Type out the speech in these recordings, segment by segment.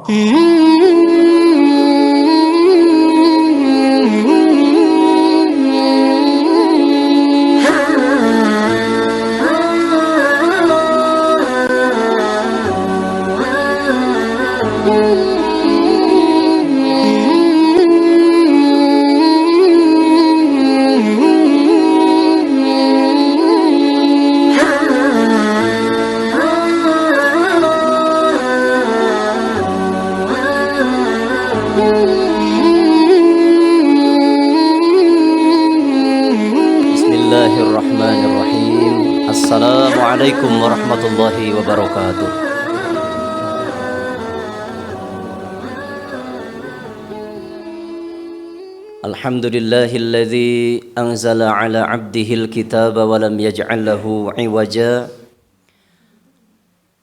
Bismillahirrahmanirrahim. Assalamualaikum warahmatullahi wabarakatuh. Alhamdulillahilladzi anzala ala abdihil kitaba wa lam yaj'al lahu iwaja.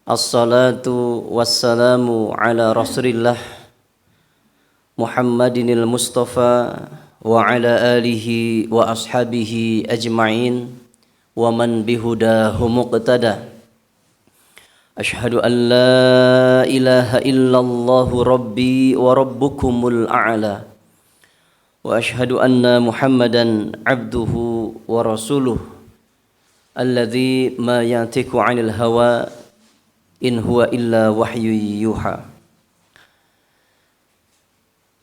Assalatu wassalamu ala rasulillah Muhammadinil Mustafa wa ala alihi wa ashabihi ajma'in wa man bihudahu muqtada. Ashhadu an la ilaha illallah rabbi wa rabbukumul a'la wa ashhadu anna Muhammadan abduhu wa rasuluh alladzi ma yantiqu 'anil hawa in huwa illa wahyu yuha.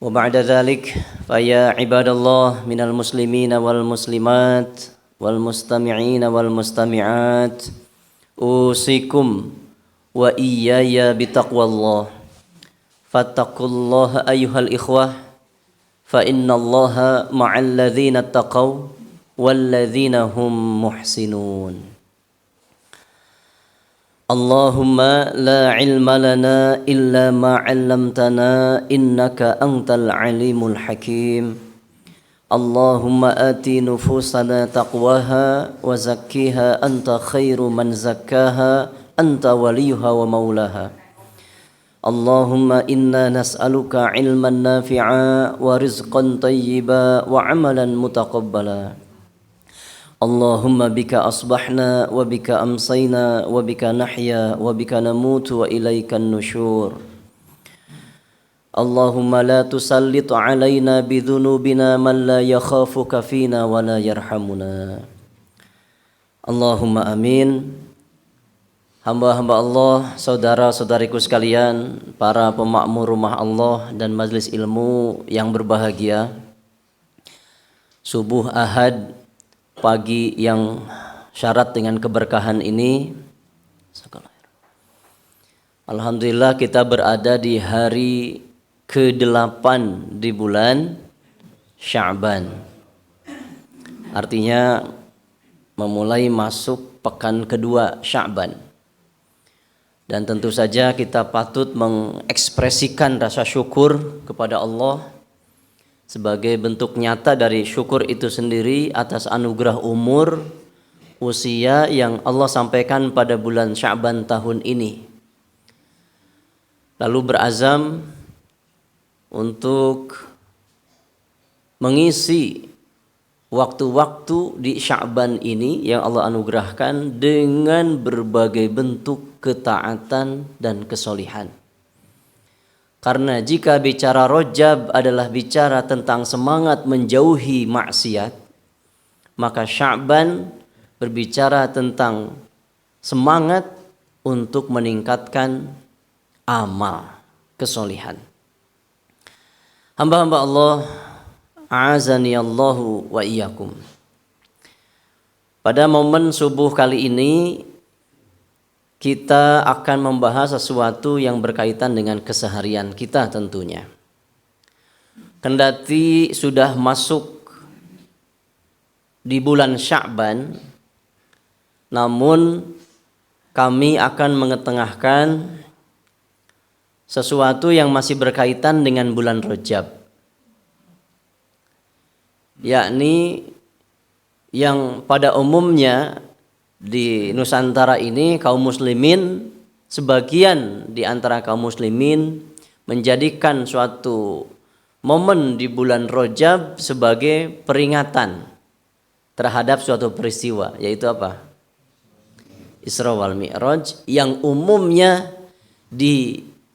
Wa ba'da dzalik fa ya ibadallah minal muslimina wal muslimat wal mustami'ina wal mustami'at usikum wa iyaya bitaqwallah fattaqullaha ayyuhal ikhwah fa innallaha ma'al ladzina taqaw wal ladzina hum muhsinun. Allahumma la ilma lana illa ma 'allamtana innaka antal alimul hakim. Allahumma ati nufusana taqwaha wa zakkiha anta khairu man zakkaha anta waliyuha wa maulaha. Allahumma inna nas'aluka ilman nafi'a wa rizqan tayyiba wa amalan mutaqabbala. Allahumma bika asbahna wa bika amsayna wa bika nahya wa bika namutu wa ilaikan nusyur. Allahumma la tusallit alaina bidhunubina man la yakhafuka fina wa la yarhamuna. Allahumma amin. Hamba-hamba Allah, saudara-saudariku sekalian, para pemakmur rumah Allah dan majelis ilmu yang berbahagia. Subuh Ahad, pagi yang syarat dengan keberkahan ini, alhamdulillah kita berada di hari ke-8 di bulan Sya'ban. Artinya memulai masuk pekan kedua Sya'ban. Dan tentu saja kita patut mengekspresikan rasa syukur kepada Allah sebagai bentuk nyata dari syukur itu sendiri atas anugerah umur, usia yang Allah sampaikan pada bulan Sya'ban tahun ini. Lalu berazam untuk mengisi waktu-waktu di Sya'ban ini yang Allah anugerahkan dengan berbagai bentuk ketaatan dan kesolihan. Karena jika bicara Rajab adalah bicara tentang semangat menjauhi maksiat, maka Sya'ban berbicara tentang semangat untuk meningkatkan amal, kesolihan. Hamba-hamba Allah, a'azani Allahu wa iyyakum. Pada momen subuh kali ini kita akan membahas sesuatu yang berkaitan dengan keseharian kita tentunya. Kendati sudah masuk di bulan Sya'ban, namun kami akan mengetengahkan sesuatu yang masih berkaitan dengan bulan Rajab. Yakni yang pada umumnya di Nusantara ini kaum muslimin, sebagian di antara kaum muslimin menjadikan suatu momen di bulan Rajab sebagai peringatan terhadap suatu peristiwa, yaitu apa? Isra wal Mi'raj, yang umumnya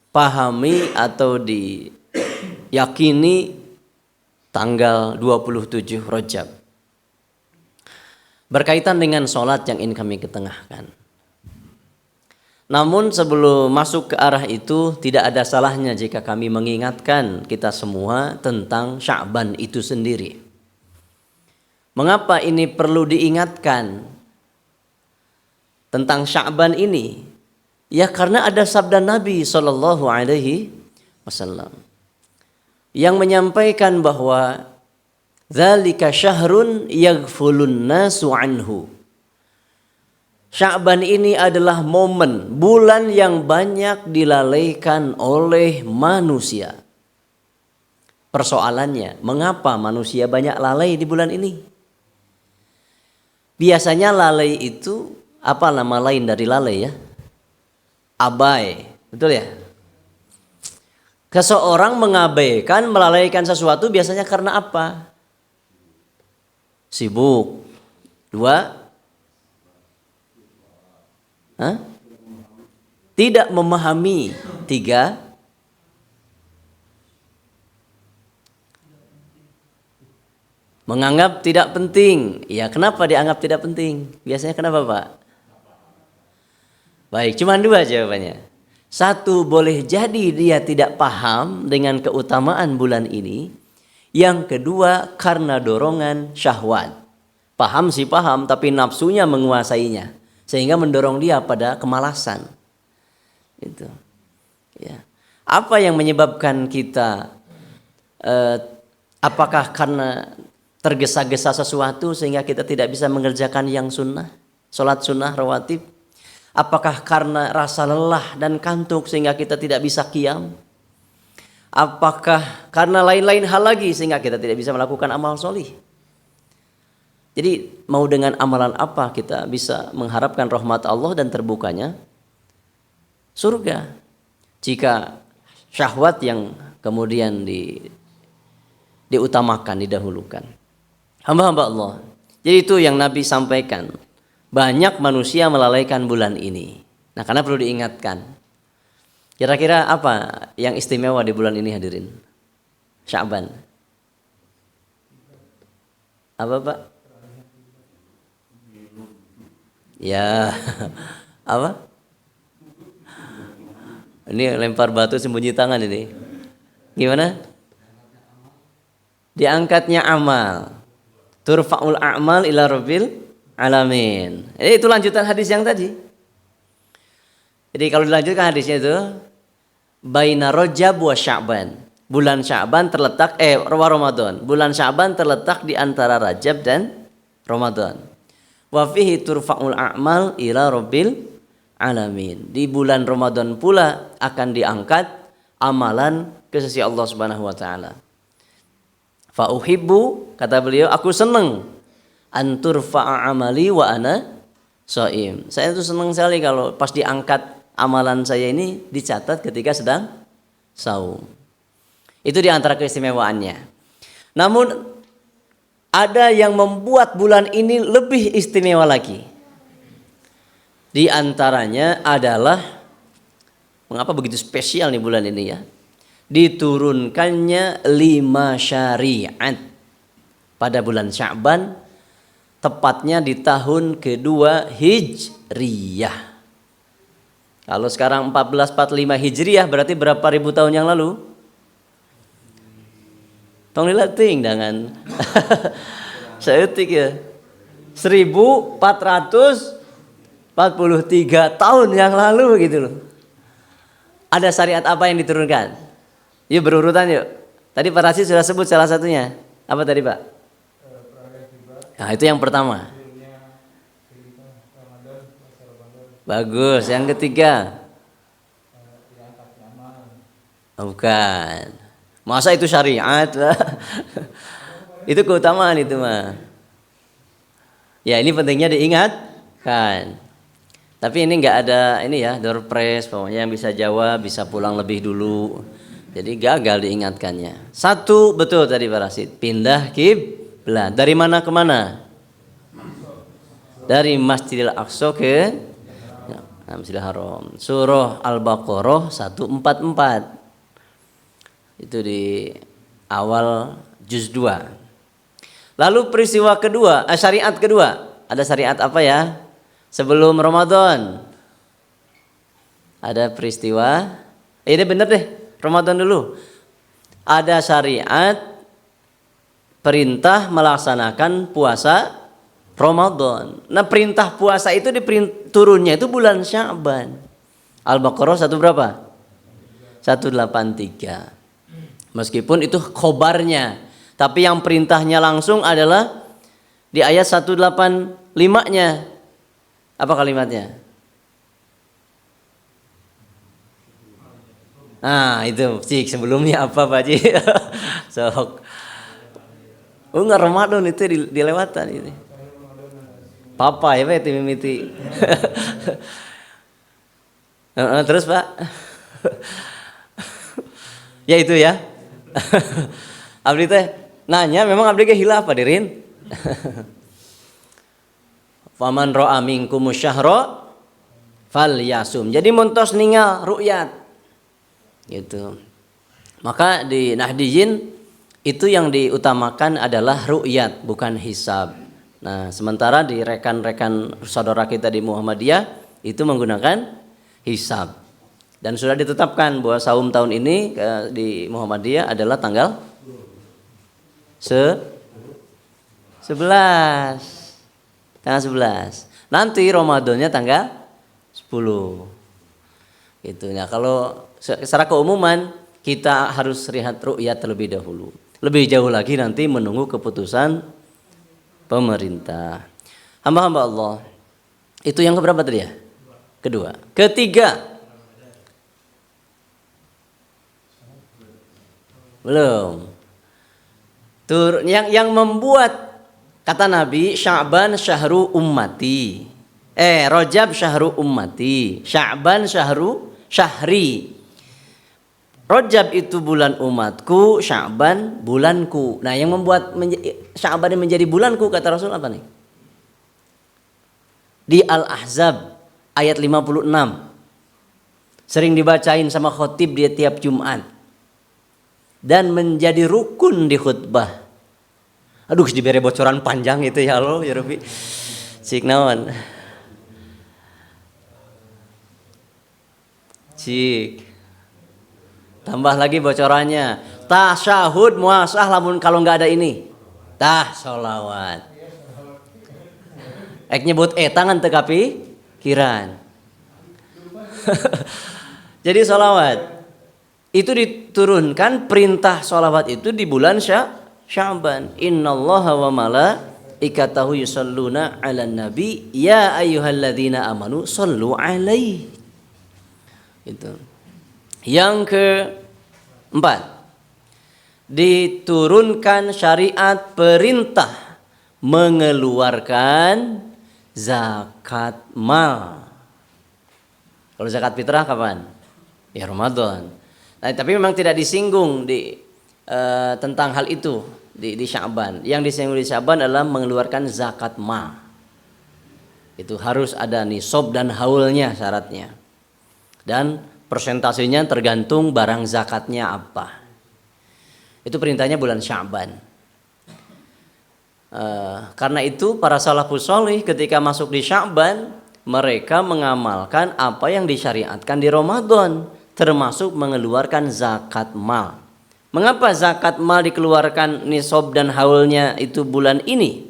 dipahami atau diyakini tanggal 27 Rajab. Berkaitan dengan sholat yang ingin kami ketengahkan. Namun sebelum masuk ke arah itu, tidak ada salahnya jika kami mengingatkan kita semua tentang Sya'ban itu sendiri. Mengapa ini perlu diingatkan tentang Sya'ban ini? Ya karena ada sabda Nabi SAW yang menyampaikan bahwa dzalika syahrun yaghfulun nasu anhu. Sya'ban ini adalah momen, bulan yang banyak dilalaikan oleh manusia. Persoalannya, mengapa manusia banyak lalai di bulan ini? Biasanya lalai itu, apa nama lain dari lalai ya? Abai, betul ya? Seseorang mengabaikan, melalaikan sesuatu biasanya karena apa? Sibuk. Dua, tidak memahami. Tiga, menganggap tidak penting. Ya, kenapa dianggap tidak penting? Biasanya kenapa, Pak? Baik, cuma dua jawabannya. Satu, boleh jadi dia tidak paham dengan keutamaan bulan ini. Yang kedua, karena dorongan syahwat. Paham sih paham, tapi nafsunya menguasainya, sehingga mendorong dia pada kemalasan. Itu. Ya. Apa yang menyebabkan kita? Apakah karena tergesa-gesa sesuatu sehingga kita tidak bisa mengerjakan yang sunnah, sholat sunnah rawatib? Apakah karena rasa lelah dan kantuk sehingga kita tidak bisa qiyam? Apakah karena lain-lain hal lagi sehingga kita tidak bisa melakukan amal solih? Jadi mau dengan amalan apa kita bisa mengharapkan rahmat Allah dan terbukanya surga? Jika syahwat yang kemudian diutamakan, didahulukan. Hamba-hamba Allah. Jadi itu yang Nabi sampaikan. Banyak manusia melalaikan bulan ini. Nah, karena perlu diingatkan. Kira-kira apa yang istimewa di bulan ini hadirin? Sya'ban. Apa, Pak? Ya. Apa? Ini lempar batu sembunyi tangan ini. Gimana? Diangkatnya amal. Turfa'ul a'mal ila rabbil alamin. Itu lanjutan hadis yang tadi. Jadi kalau dilanjutkan hadisnya itu baina Rajab wa Sya'ban. Bulan Sya'ban terletak wa Ramadan. Bulan Sya'ban terletak di antara Rajab dan Ramadan. Wa fihi turfa'ul a'mal ila rabbil alamin. Di bulan Ramadan pula akan diangkat amalan ke sisi Allah Subhanahu wa taala. Fa uhibbu, kata beliau, aku senang antur fa'amali wa ana shaim. Saya tuh senang sekali kalau pas diangkat amalan saya ini dicatat ketika sedang saum. Itu di antara keistimewaannya. Namun ada yang membuat bulan ini lebih istimewa lagi. Di antaranya adalah mengapa begitu spesial nih bulan ini ya? Diturunkannya 5 syariat pada bulan Sya'ban, tepatnya di tahun kedua Hijriyah. Kalau sekarang 1445 Hijriyah berarti berapa ribu tahun yang lalu? Tong lilating dengan seetik ya. 1443 tahun yang lalu gitu loh. Ada syariat apa yang diturunkan? Yuk berurutan yuk. Tadi Pak Rasid sudah sebut salah satunya. Apa tadi Pak? Nah itu yang pertama. Bagus. Yang ketiga? Bukan. Masa itu syariat? Itu keutamaan itu mah. Ya ini pentingnya diingatkan. Tapi ini nggak ada ini ya door prize, pokoknya yang bisa jawab bisa pulang lebih dulu. Jadi gagal diingatkannya. Satu betul tadi Pak Rasid, pindah kiblat. Dari mana ke mana? Dari Masjidil Aqsa ke Nah, Masjidil Haram. Surah Al-Baqarah 144. Itu di awal juz 2. Lalu peristiwa kedua, syariat kedua. Ada syariat apa ya? Sebelum Ramadan. Ada peristiwa, ini bener deh, Ramadan dulu. Ada syariat perintah melaksanakan puasa Ramadan. Nah, perintah puasa itu turunnya itu bulan Sya'ban. Al-Baqarah 1 berapa? 183. Meskipun itu khobarnya, tapi yang perintahnya langsung adalah di ayat 185-nya. Apa kalimatnya? Nah, itu cik sebelumnya apa Pak Cik? Sok. Oh, enggak Ramadan itu dilewatan itu. Papa ya Pak mimiti. Terus Pak. Ya itu ya. Abdi teh nanya memang abdi ge hilaf Pak Dirin. Faman ra'a minkum syahra falyasum. Jadi montos ningal ru'yat. Gitu. Maka di Nahdiyin itu yang diutamakan adalah ru'yat bukan hisab. Nah, sementara di rekan-rekan saudara kita di Muhammadiyah itu menggunakan hisab. Dan sudah ditetapkan bahwa saum tahun ini di Muhammadiyah adalah tanggal 11. Tanggal 11. Nanti Ramadannya tanggal 10. Gitu. Nah, kalau secara keumuman kita harus lihat ru'yat terlebih dahulu. Lebih jauh lagi nanti menunggu keputusan pemerintah. Hamba-hamba Allah. Itu yang keberapa tadi ya? Kedua. Ketiga. Belum. Yang membuat kata Nabi Sya'ban syahru ummati. Rajab syahru ummati. Sya'ban syahri. Rajab itu bulan umatku, Sya'ban bulanku. Nah, yang membuat Sya'ban menjadi bulanku kata Rasul apa nih? Di Al-Ahzab ayat 56. Sering dibacain sama khotib dia tiap Jumat. Dan menjadi rukun di khutbah. Aduh, diberi bocoran panjang itu ya Allah ya Rabbi. Cik naon. Cik. Tambah lagi bocorannya. Tasyahud muasah lamun kalau nggak ada ini. Tah sholawat. Ek nyebut tangan tekapi kiran. Jadi sholawat. Itu diturunkan perintah sholawat itu di bulan Sya'ban. Innallaha wa malaikatahu yusalluna 'alan nabi ya ayyuhalladzina amanu shallu 'alaihi. Itu. Yang keempat, diturunkan syariat perintah mengeluarkan zakat mal. Kalau zakat fitrah kapan? Ya Ramadan. Nah, tapi memang tidak disinggung tentang hal itu di Sya'ban. Yang disinggung di Sya'ban adalah mengeluarkan zakat mal. Itu harus ada nisab dan haulnya syaratnya. Dan persentasenya tergantung barang zakatnya apa. Itu perintahnya bulan Sya'ban. Karena itu para salafus sholih ketika masuk di Sya'ban mereka mengamalkan apa yang disyariatkan di Ramadan. Termasuk mengeluarkan zakat mal. Mengapa zakat mal dikeluarkan nisab dan haulnya itu bulan ini?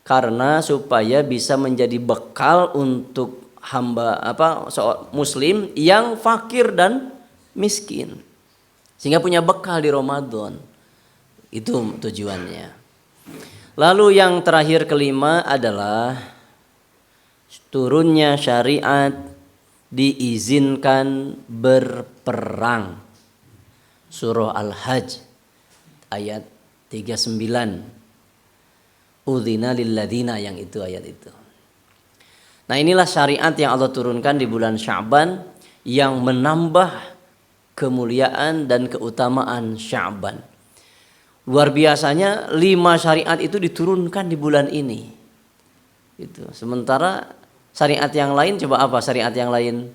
Karena supaya bisa menjadi bekal untuk hamba muslim yang fakir dan miskin. Sehingga punya bekal di Ramadan. Itu tujuannya. Lalu yang terakhir kelima adalah turunnya syariat diizinkan berperang. Surah Al-Hajj ayat 39. Udzina lilladzina, yang itu ayat itu. Nah, inilah syariat yang Allah turunkan di bulan Sya'ban yang menambah kemuliaan dan keutamaan Sya'ban. Luar biasanya 5 syariat itu diturunkan di bulan ini. Gitu. Sementara Syariat yang lain coba apa syariat yang lain?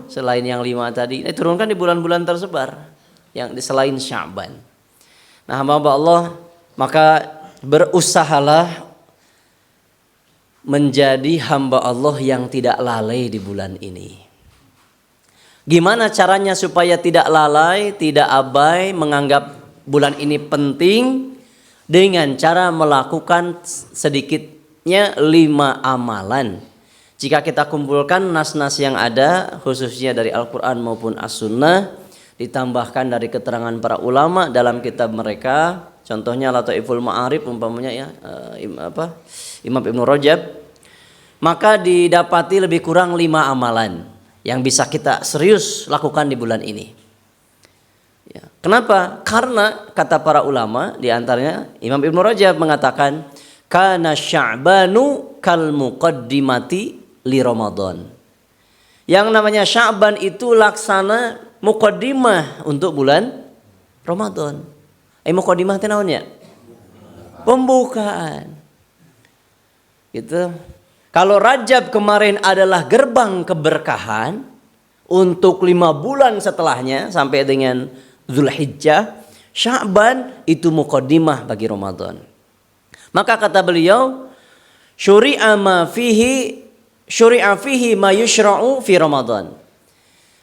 Selain yang 5 tadi, diturunkan di bulan-bulan tersebar yang selain Sya'ban. Nah, hamba Allah, maka berusahalah menjadi hamba Allah yang tidak lalai di bulan ini. Gimana caranya supaya tidak lalai, tidak abai, menganggap bulan ini penting? Dengan cara melakukan sedikitnya 5 amalan. Jika kita kumpulkan nas-nas yang ada, khususnya dari Al-Quran maupun As-Sunnah, ditambahkan dari keterangan para ulama dalam kitab mereka, contohnya Lataiful Ma'arif umpamanya ya, Imam Ibnu Rajab, maka didapati lebih kurang 5 amalan yang bisa kita serius lakukan di bulan ini. Ya. Kenapa? Karena kata para ulama, diantaranya Imam Ibnu Rajab mengatakan, kana Sya'banu kal muqaddimati li Ramadan. Yang namanya Sya'ban itu laksana muqaddimah untuk bulan Ramadan. Muqaddimah itu naonnya? Pembukaan. Gitu. Kalau Rajab kemarin adalah gerbang keberkahan untuk 5 bulan setelahnya sampai dengan Zulhijjah, Sya'ban itu muqaddimah bagi Ramadan. Maka kata beliau, syuri'a fihi ma yushra'u fi Ramadan.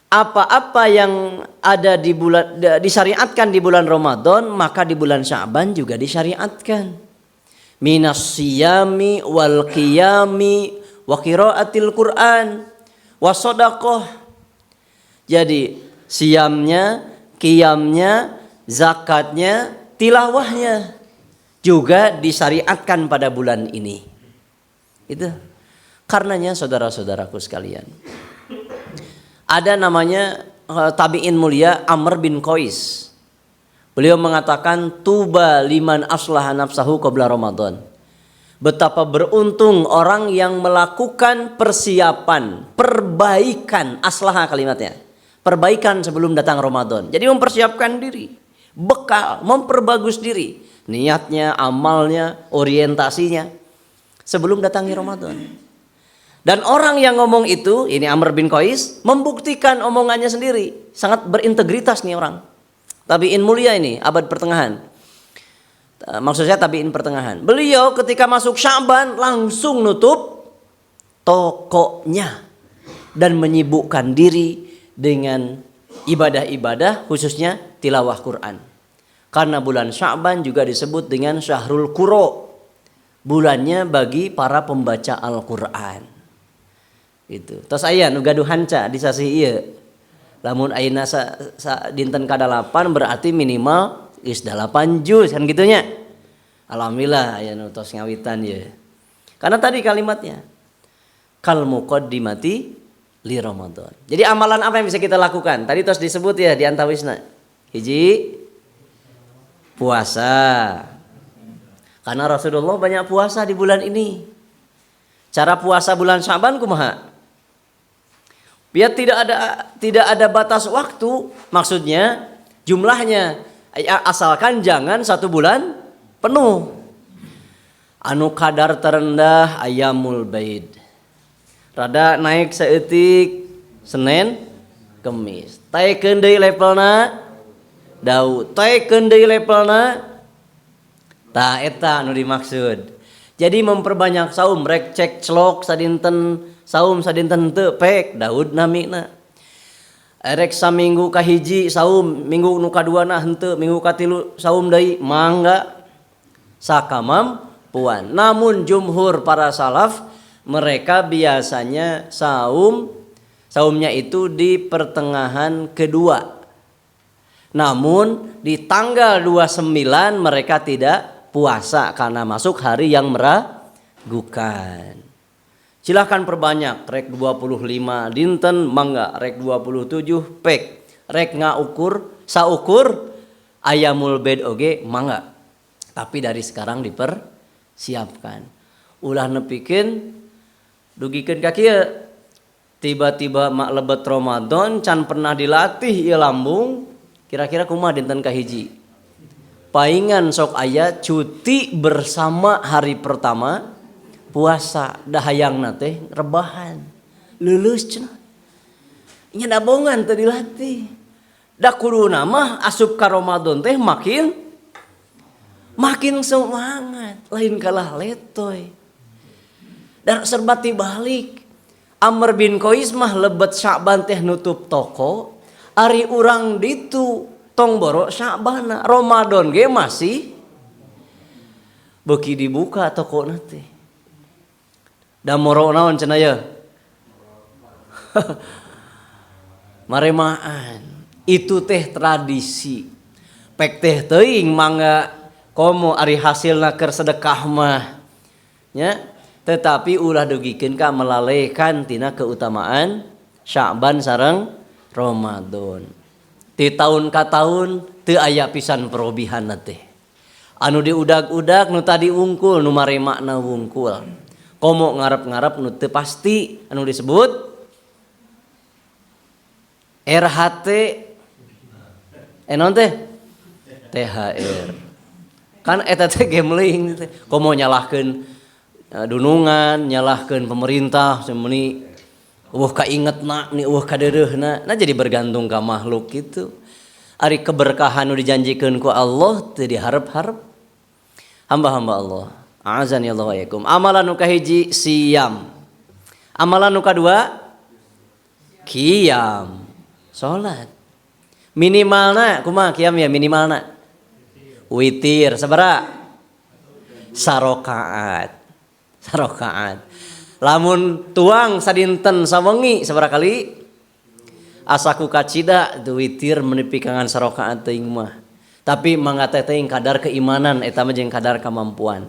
Apa-apa yang ada di bulan disyariatkan di bulan Ramadan, maka di bulan Sya'ban juga disyariatkan. Minas siyami wal qiyami wa qiraatil Qur'an wa shadaqah. Jadi siamnya, qiyamnya, zakatnya, tilawahnya juga disyariatkan pada bulan ini. Itu. Karenanya saudara-saudaraku sekalian, ada namanya tabi'in mulia Amr bin Qais. Beliau mengatakan, tuba liman aslaha nafsahu qabla Ramadan. Betapa beruntung orang yang melakukan persiapan, perbaikan, aslaha kalimatnya, perbaikan sebelum datang Ramadan. Jadi mempersiapkan diri, bekal, memperbagus diri, niatnya, amalnya, orientasinya sebelum datangnya Ramadan. Dan orang yang ngomong itu, ini Amr bin Qais, membuktikan omongannya sendiri. Sangat berintegritas nih orang. Tabi'in mulia ini, abad pertengahan. Maksud saya tabi'in pertengahan. Beliau ketika masuk Sya'ban langsung nutup tokonya dan menyibukkan diri dengan ibadah-ibadah, khususnya tilawah Quran. Karena bulan Sya'ban juga disebut dengan Syahrul Qurra, bulannya bagi para pembaca Al-Quran. Itu. Tos aya nu gaduh hanca di sasi ieu. Lamun ayeuna dinten ka-8 berarti minimal geus 8 juz kan gitunya. Alhamdulillah aya nu tos ngawitan ye. Karena tadi kalimatnya kal muqaddimati li Ramadan. Jadi amalan apa yang bisa kita lakukan? Tadi tos disebut ya di antawisna. Hiji, puasa. Karena Rasulullah banyak puasa di bulan ini. Cara puasa bulan Sya'ban kumaha? Biar tidak ada batas waktu, maksudnya jumlahnya, asalkan jangan 1 bulan penuh. Anu kadar terendah Ayyamul Baid. Rada naik saeutik Senin, Kemis. Taekeun deui levelna Daud. Taekeun deui levelna tah eta anu dimaksud. Jadi memperbanyak saum, rek cek celok sadinten saum sadinten teu pek Daud namina. Rek saminggu kahiji saum, minggu nu kaduana henteu, minggu katilu saum deui mangga sakamampuan. Namun jumhur para salaf mereka biasanya saumnya itu di pertengahan kedua. Namun di tanggal 29 mereka tidak puasa karena masuk hari yang meragukan. Silahkan perbanyak, rek 25 dinten mangga, rek 27 pek, rek ngaukur saukur Ayyamul Baid oge mangga. Tapi dari sekarang dipersiapkan. Ulah nepikeun dugikeun ka kieu. Tiba-tiba mak lebet Ramadan can pernah dilatih ieu lambung, kira-kira kumaha dinten kahiji? Paingan sok aya cuti bersama hari pertama puasa dahayangna teh rebahan leuleus cenah nya dabongan teu dilatih da kuduna mah asup ka Ramadan teh makin semangat lain kalah letoy dan serba tibalik. Amr bin Qais mah lebet Sya'ban teh nutup toko ari urang ditu tong boro Sya'ban Ramadan ge masih beuki dibuka toko teh da moro naon cenah ye maremaan itu teh tradisi pek teh teuing mangga komo ari hasilna keur sedekah mah nya tetapi ulah dugikeun ka melalaikan tina keutamaan Sya'ban sareng Ramadan. Ti taun ka taun teu aya pisan perobihanna teh. Anu diudag-udag nu tadi wungkul nu maremakna wungkul. Komo ngarep-ngarep nu teu pasti anu disebut RHT non teh THR. Kan eta teh gambling teh. Komo nyalahkeun dunungan nyalahkeun pemerintah semeuni kaingetna ni kadeureuhna nah jadi bergantung ka makhluk gitu ari keberkahan nu dijanjikeun ku Allah teu diharep-harep hamba-hamba Allah azan ya Allah wa yakum. Amalan nu kahiji siam, amalan nu kadua qiyam salat minimalna kumaha qiyam ya minimalna witir sabaraha sarokaat lamun tuang sadinten sawengi sabaraha kali asaku kacida tu witir menepi kangan sarokaat teuing mah tapi mangga teh teuing kadar keimanan eta mah jeung kadar kemampuan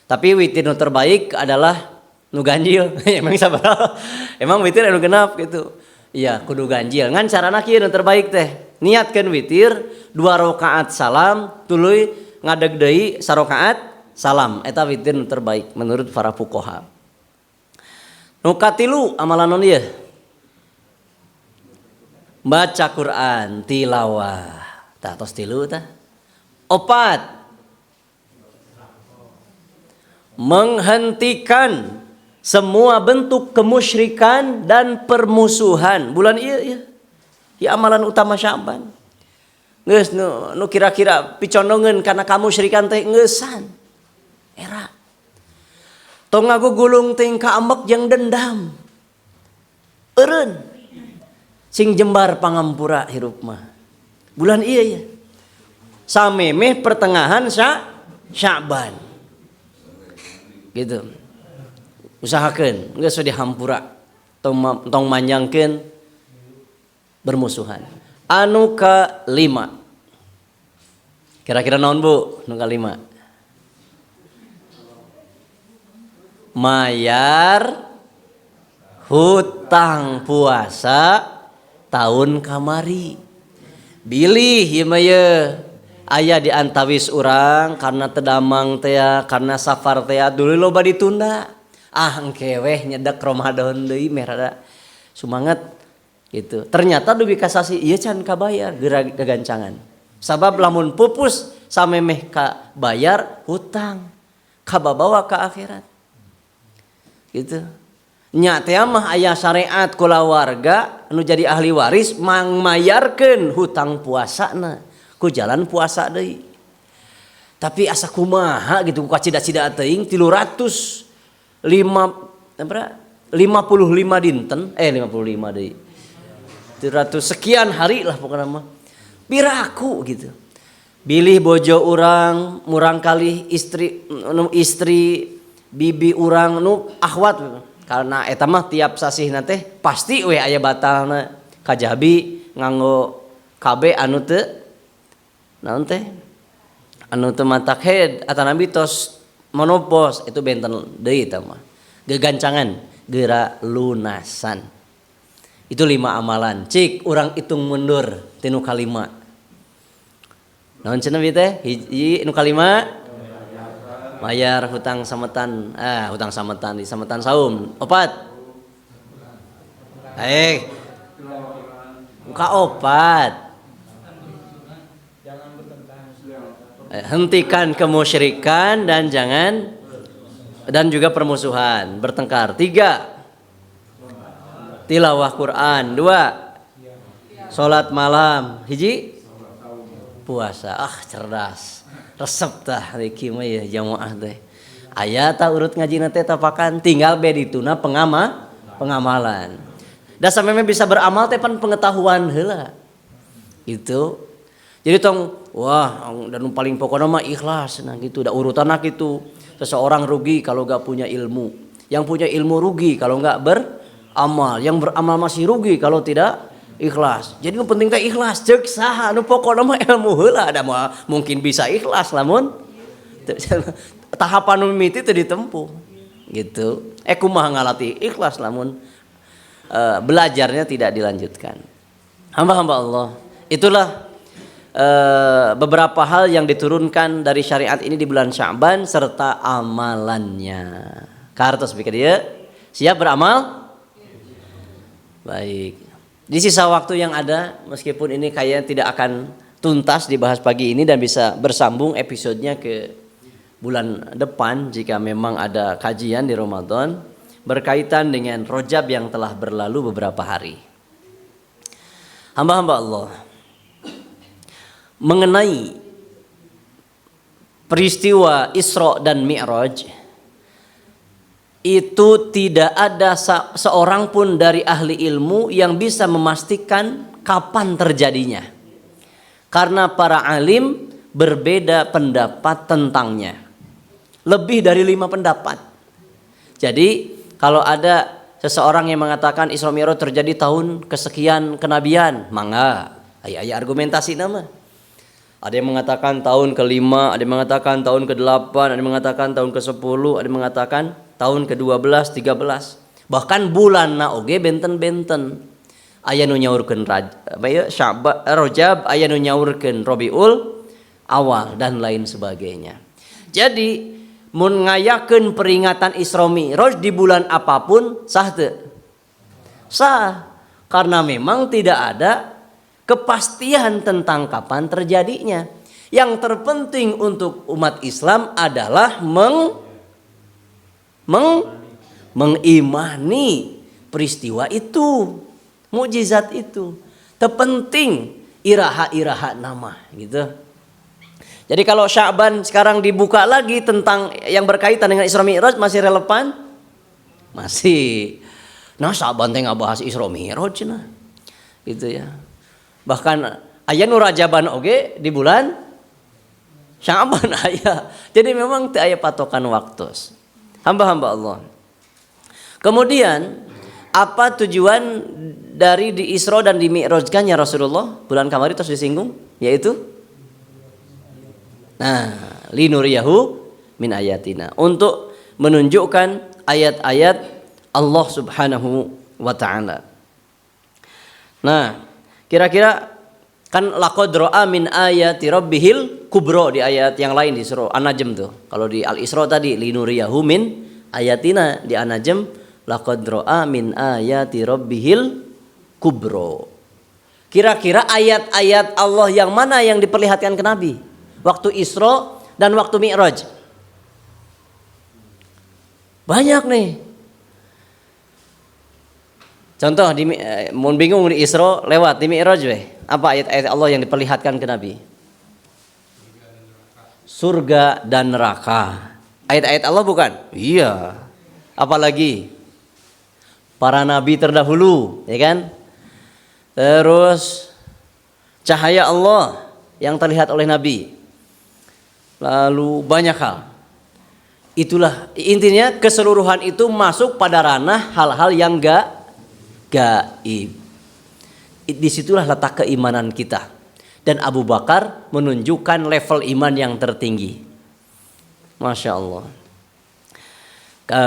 tapi witir nu terbaik adalah nu ganjil emang sabaraha emang witir anu genap gitu iya kudu ganjil ngan carana kieu nu terbaik teh niatkeun witir 2 rakaat salam tuluy ngadeg deui sarokaat salam eta witir nu terbaik menurut para fuqaha. Nu katilu amalan naon ieu? Baca Quran tilawah. Tah tos tilu tah. 4 menghentikan semua bentuk kemusyrikan dan permusuhan bulan ieu ya. Ieu amalan utama Sya'ban. Geus nu kira-kira picondongeun kana kamusyrikan teh ngeusan. Era tong ngagugulung ting kaambek jeung dendam eureun sing jembar pangampura hirup mah bulan ieu ya samemeh pertengahan Sya'ban gitu usahakeun geus dihampura tong manjangkeun bermusuhan. Anu ka-5 kira-kira naon Bu nu ka-5? Mayar hutang puasa tahun kamari. Bilih ieu mah ye aya di antawis urang karena tedamang teh karena safar teh dulu loba ditunda. Engke weh nyedek Ramadan deui meh rada sumanget gitu. Ternyata dugi kasasi ieu can kabayar gagancangan. Sabab lamun pupus samemeh ka bayar hutang kababawa ka akhirat. Gitu. Nya teh mah aya syariat kulawarga anu jadi ahli waris mangmayarkeun hutang puasana ku jalan puasa deui. Tapi asa kumaha gitu ku kacida-cida teuing 355 dinten 55 deui. 300 sekian hari lah pokokna mah. Piraku gitu. Bilih bojo urang murang kali istri bibi urang nu akhwat karena eta mah tiap sasihna teh pasti we aya batalna kajabi nganggo KB anu teu naon teh anu teu matak head atanabi tos monopos itu benten deui eta mah gegancangan geura lunasan itu 5 amalan cik urang hitung mundur tinu kalima naon cenah bi teh hiji nu kalima bayar hutang sametan hutang sametan di sametan saum 4 muka 4 hentikan kemusyrikan dan jangan dan juga permusuhan, bertengkar. 3, tilawah Quran. 2, sholat malam. Hiji, puasa. Cerdas, resep tah riki mah ya jamaah teh. Aya ta urut ngajina teh tapakan, tinggal be dituna pengamalan. Da sameme bisa beramal teh pan pengetahuan heula. Gitu. Jadi tong dan paling pokoknya mah ikhlas nah gitu. Da urutanna kitu. Seseorang rugi kalau gak punya ilmu. Yang punya ilmu rugi kalau gak beramal. Yang beramal masih rugi kalau tidak ikhlas. Jadi nu penting teh ikhlas. Ceuk saha nu pokona mah ilmu heula da mah mungkin bisa ikhlas lamun tahapan nu mimiti teu ditempuh. Gitu. Kumaha ngalatih ikhlas lamun belajarnya tidak dilanjutkan. Hamba-hamba Allah, itulah beberapa hal yang diturunkan dari syariat ini di bulan Sya'ban serta amalannya. Kartos pikir dia siap beramal? Baik. Di sisa waktu yang ada, meskipun ini kayaknya tidak akan tuntas dibahas pagi ini dan bisa bersambung episodenya ke bulan depan jika memang ada kajian di Ramadan berkaitan dengan Rajab yang telah berlalu beberapa hari. Hamba-hamba Allah, mengenai peristiwa Isra dan Mi'raj itu tidak ada seorang pun dari ahli ilmu yang bisa memastikan kapan terjadinya, karena para alim berbeda pendapat tentangnya, lebih dari 5 pendapat. Jadi kalau ada seseorang yang mengatakan Isra Mi'raj terjadi tahun kesekian kenabian, mangga aya argumentasi nama. Ada yang mengatakan tahun ke-5, ada yang mengatakan tahun ke-8, ada yang mengatakan tahun ke-10, ada yang mengatakan tahun ke-12, 13. Bahkan bulanna oge benten-benten. Aya nu nyaurkeun Rajab, aya nu nyaurkeun Rabiul Awal dan lain sebagainya. Jadi mun ngayakeun peringatan Isra Mi'raj di bulan apapun sah teu? Sah, karena memang tidak ada kepastian tentang kapan terjadinya. Yang terpenting untuk umat Islam adalah mengimani peristiwa itu, mukjizat itu. Terpenting iraha-iraha nama gitu. Jadi kalau Sya'ban sekarang dibuka lagi tentang yang berkaitan dengan Isra Mi'raj masih relevan? Masih. Nah Sya'ban teh ngabahas Isra Mi'raj cenah. Gitu ya. Bahkan aya nu Rajaban oge di bulan Sya'ban aya. Jadi memang teu aya patokan waktu. Hamba-hamba Allah. Kemudian apa tujuan dari di Isra dan di Mi'rajkannya Rasulullah? Bulan kamari terus disinggung, yaitu linuriyahu min ayatina, untuk menunjukkan ayat-ayat Allah Subhanahu wa taala. Nah, kira-kira kan laqad ra'a min ayati rabbihil kubra di ayat yang lain di surah An-Najm tuh. Kalau di Al-Isra tadi linuriyahu min ayatina, di An-Najm laqad ra'a min ayati rabbihil kubra. Kira-kira ayat-ayat Allah yang mana yang diperlihatkan ke Nabi waktu Isra dan waktu Mi'raj? Banyak nih. Contoh mun bingung di Isra lewat di Mi'raj weh. Apa ayat-ayat Allah yang diperlihatkan ke Nabi? Surga dan neraka. Ayat-ayat Allah bukan? Iya. Apalagi para nabi terdahulu, ya kan? Terus cahaya Allah yang terlihat oleh Nabi. Lalu banyak hal. Itulah intinya, keseluruhan itu masuk pada ranah hal-hal yang gaib. Disitulah letak keimanan kita. Dan Abu Bakar menunjukkan level iman yang tertinggi. Masya Allah.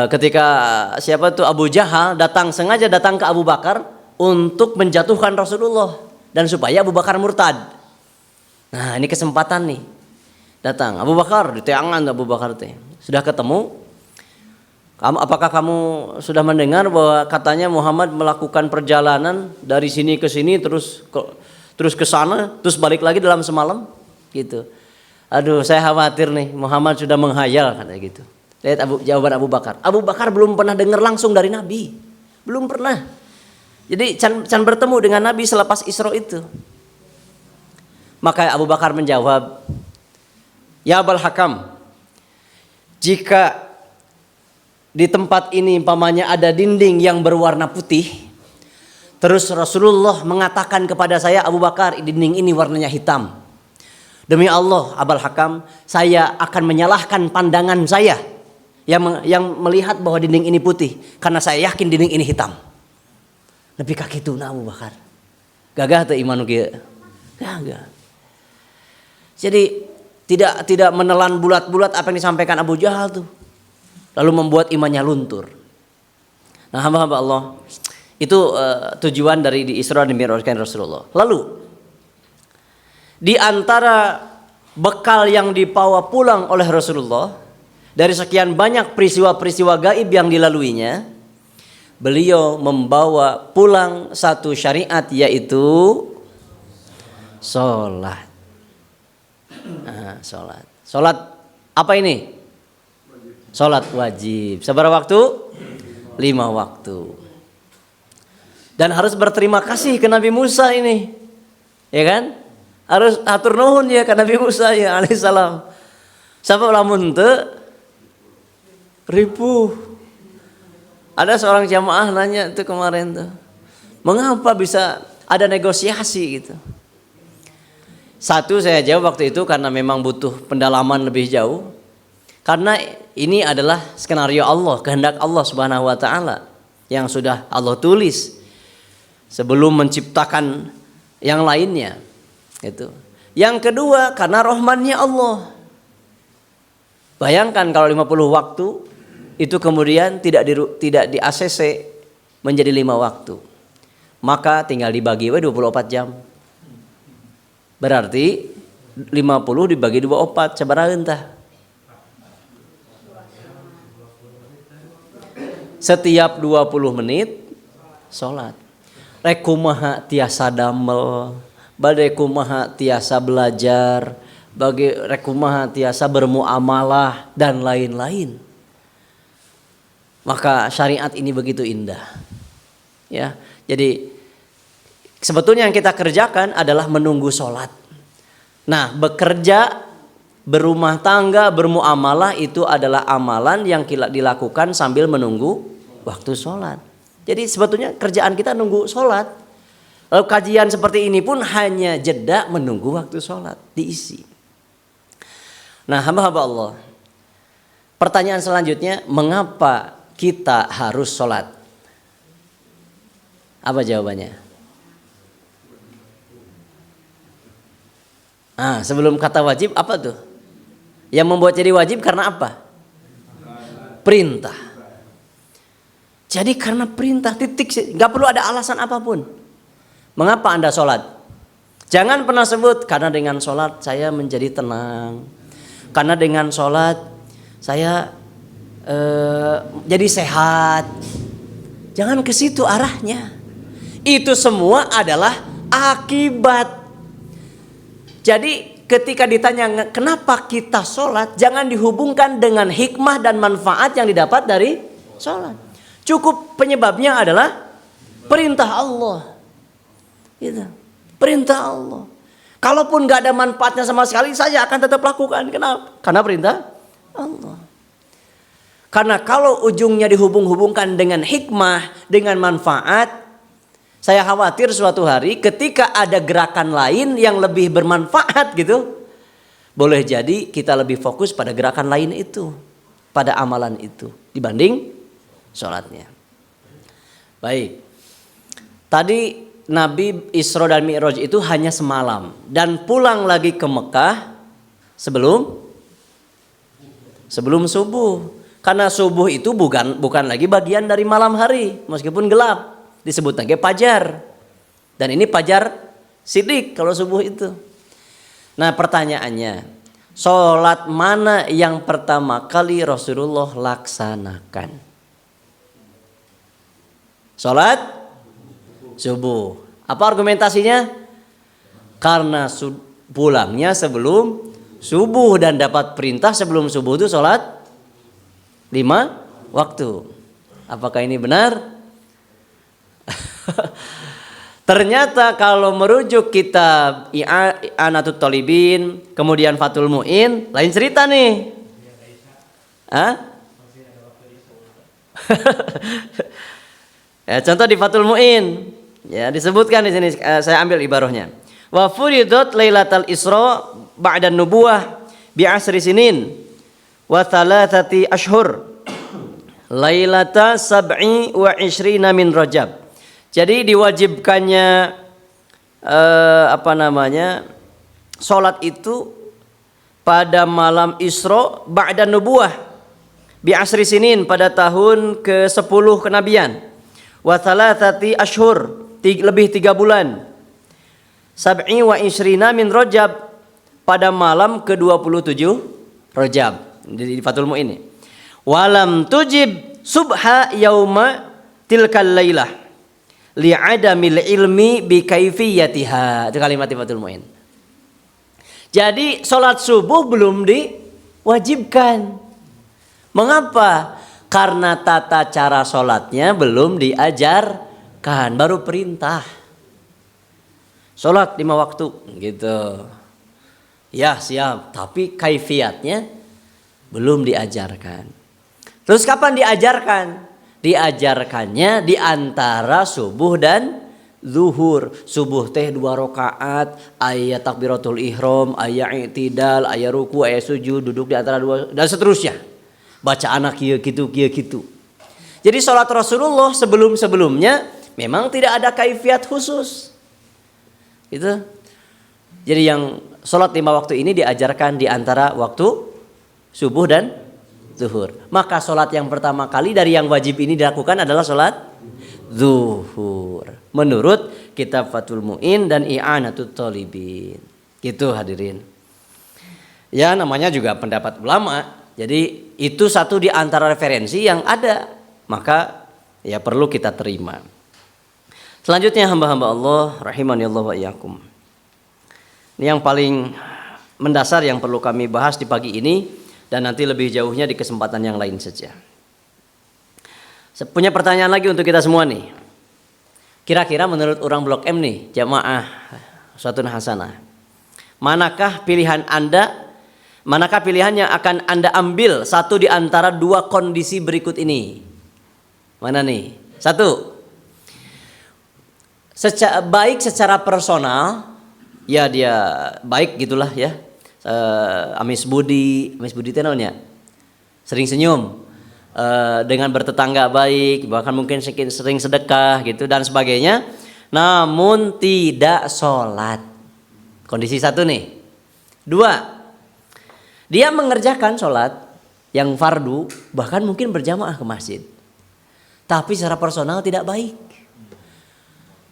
Ketika siapa tuh Abu Jahal sengaja datang ke Abu Bakar untuk menjatuhkan Rasulullah dan supaya Abu Bakar murtad. Nah ini kesempatan nih. Datang Abu Bakar, diteangan Abu Bakar teh. Sudah ketemu? Apakah kamu sudah mendengar bahwa katanya Muhammad melakukan perjalanan dari sini ke sini terus ke sana terus balik lagi dalam semalam? Gitu. Aduh, saya khawatir nih Muhammad sudah menghayal katanya gitu. Lihat jawaban Abu Bakar. Abu Bakar belum pernah dengar langsung dari Nabi. Belum pernah. Jadi can bertemu dengan Nabi selepas Isra itu. Maka Abu Bakar menjawab, "Ya Abul Hakam, jika di tempat ini umpamanya ada dinding yang berwarna putih, terus Rasulullah mengatakan kepada saya, Abu Bakar, dinding ini warnanya hitam. Demi Allah, Abul Hakam, saya akan menyalahkan pandangan saya yang melihat bahwa dinding ini putih, karena saya yakin dinding ini hitam." Nepi ka kitu na Abu Bakar. Gagah teu iman kieu. Gagah. Jadi tidak menelan bulat-bulat apa yang disampaikan Abu Jahal tuh. Lalu membuat imannya luntur. Nah, hamba-hamba Allah, itu tujuan dari di Isra dan Mi'rajkan Rasulullah. Lalu di antara bekal yang dibawa pulang oleh Rasulullah dari sekian banyak peristiwa-peristiwa gaib yang dilaluinya, beliau membawa pulang satu syariat, yaitu sholat. Sholat. Sholat apa ini? Sholat wajib. Seberapa waktu? 5 waktu. Dan harus berterima kasih ke Nabi Musa ini, ya kan? Harus atur nuhun ya ke Nabi Musa ya alaihissalam. Sabab lamun teu ripuh. Ada seorang jamaah nanya tuh kemarin tuh, mengapa bisa ada negosiasi gitu? Satu, saya jawab waktu itu karena memang butuh pendalaman lebih jauh. Karena ini adalah skenario Allah, kehendak Allah Subhanahu wa taala yang sudah Allah tulis sebelum menciptakan yang lainnya. Itu. Yang kedua, karena rahmannya Allah. Bayangkan kalau 50 waktu itu kemudian tidak di ACC menjadi 5 waktu. Maka tinggal dibagi 24 jam. Berarti 50 dibagi 24 sabaraha entah. Setiap 20 menit sholat. Rek kumaha tiasa damel, bade kumaha tiasa belajar, bagi rek kumaha tiasa bermuamalah dan lain-lain. Maka syariat ini begitu indah. Ya, jadi sebetulnya yang kita kerjakan adalah menunggu sholat. Nah, bekerja, berumah tangga, bermuamalah itu adalah amalan yang dilakukan sambil menunggu waktu sholat. Jadi sebetulnya kerjaan kita nunggu sholat. Lalu kajian seperti ini pun hanya jeda menunggu waktu sholat diisi. Nah, hamba-hamba Allah, pertanyaan selanjutnya, mengapa kita harus sholat? Apa jawabannya? Sebelum kata wajib apa tuh? Yang membuat jadi wajib karena apa? Perintah. Jadi karena perintah, titik, gak perlu ada alasan apapun. Mengapa Anda sholat? Jangan pernah sebut karena dengan sholat saya menjadi tenang, karena dengan sholat saya jadi sehat. Jangan ke situ arahnya. Itu semua adalah akibat. Jadi ketika ditanya kenapa kita sholat, jangan dihubungkan dengan hikmah dan manfaat yang didapat dari sholat. Cukup penyebabnya adalah perintah Allah. Gitu. Perintah Allah. Kalaupun gak ada manfaatnya sama sekali, saya akan tetap lakukan. Kenapa? Karena perintah Allah. Karena kalau ujungnya dihubung-hubungkan dengan hikmah, dengan manfaat, saya khawatir suatu hari ketika ada gerakan lain yang lebih bermanfaat gitu, boleh jadi kita lebih fokus pada gerakan lain itu, pada amalan itu dibanding sholatnya. Baik. Tadi Nabi Isra dan Mi'raj itu hanya semalam dan pulang lagi ke Mekah sebelum subuh. Karena subuh itu bukan lagi bagian dari malam hari, meskipun gelap, disebut lagi fajar. Dan ini fajar sidik kalau subuh itu. Nah, pertanyaannya, sholat mana yang pertama kali Rasulullah laksanakan? Sholat subuh. Apa argumentasinya? Karena pulangnya sebelum subuh dan dapat perintah sebelum subuh itu sholat 5 waktu. Apakah ini benar? Ternyata kalau merujuk kitab I'anatul Thalibin, kemudian Fathul Mu'in, lain cerita nih. Hah? Ya, contoh di Fathul Mu'in, ya disebutkan di sini, saya ambil ibarahnya. Wa furidat lailatal Isra ba'da nubuwah bi asri sinin wa thalathati ashhur lailata sab'i wa ishrina min Rajab. Jadi diwajibkannya sholat itu pada malam Isra ba'da nubuwah bi asri sinin pada tahun ke-10 kenabian. Wa thalathati ashhur lebih 3 bulan. Sab'i wa ishrina min Rajab pada malam ke-27 Rajab. Di Fathul Mu'in. Walam tujib subha yauma tilkal lailah li'adamil ilmi bi kaifiyatiha. Itu kalimat Fathul Mu'in. Jadi sholat subuh belum diwajibkan. Mengapa? Karena tata cara sholatnya belum diajarkan, baru perintah. Sholat 5 waktu gitu. Ya siap, tapi kaifiyatnya belum diajarkan. Terus kapan diajarkan? Diajarkannya di antara subuh dan zuhur. Subuh teh 2 rakaat, ayat takbiratul ihram, ayat i'tidal, ayat ruku, ayat sujud, duduk di antara 2 dan seterusnya. Baca anak kieu gitu. Jadi sholat Rasulullah sebelum-sebelumnya memang tidak ada kaifiat khusus. Gitu. Jadi yang sholat 5 waktu ini diajarkan di antara waktu subuh dan zuhur. Maka sholat yang pertama kali dari yang wajib ini dilakukan adalah sholat zuhur. Menurut kitab Fathul Mu'in dan I'anatul Thalibin. Gitu hadirin. Ya namanya juga pendapat ulama. Jadi itu satu di antara referensi yang ada. Maka ya perlu kita terima. Selanjutnya hamba-hamba Allah rahimani Allah wa iyyakum. Ini yang paling mendasar yang perlu kami bahas di pagi ini. Dan nanti lebih jauhnya di kesempatan yang lain saja. Punya pertanyaan lagi untuk kita semua nih. Kira-kira menurut orang Blok M nih, jamaah Uswatun Hasanah, manakah pilihan Anda? Manakah pilihan yang akan Anda ambil satu di antara 2 kondisi berikut ini? Mana nih? 1. Baik secara personal, ya dia baik gitulah ya. Amis Budi itu namanya sering senyum, dengan bertetangga baik, bahkan mungkin sering sedekah gitu dan sebagainya, namun tidak sholat. Kondisi 1 nih. 2, dia mengerjakan sholat yang fardu, bahkan mungkin berjamaah ke masjid, tapi secara personal tidak baik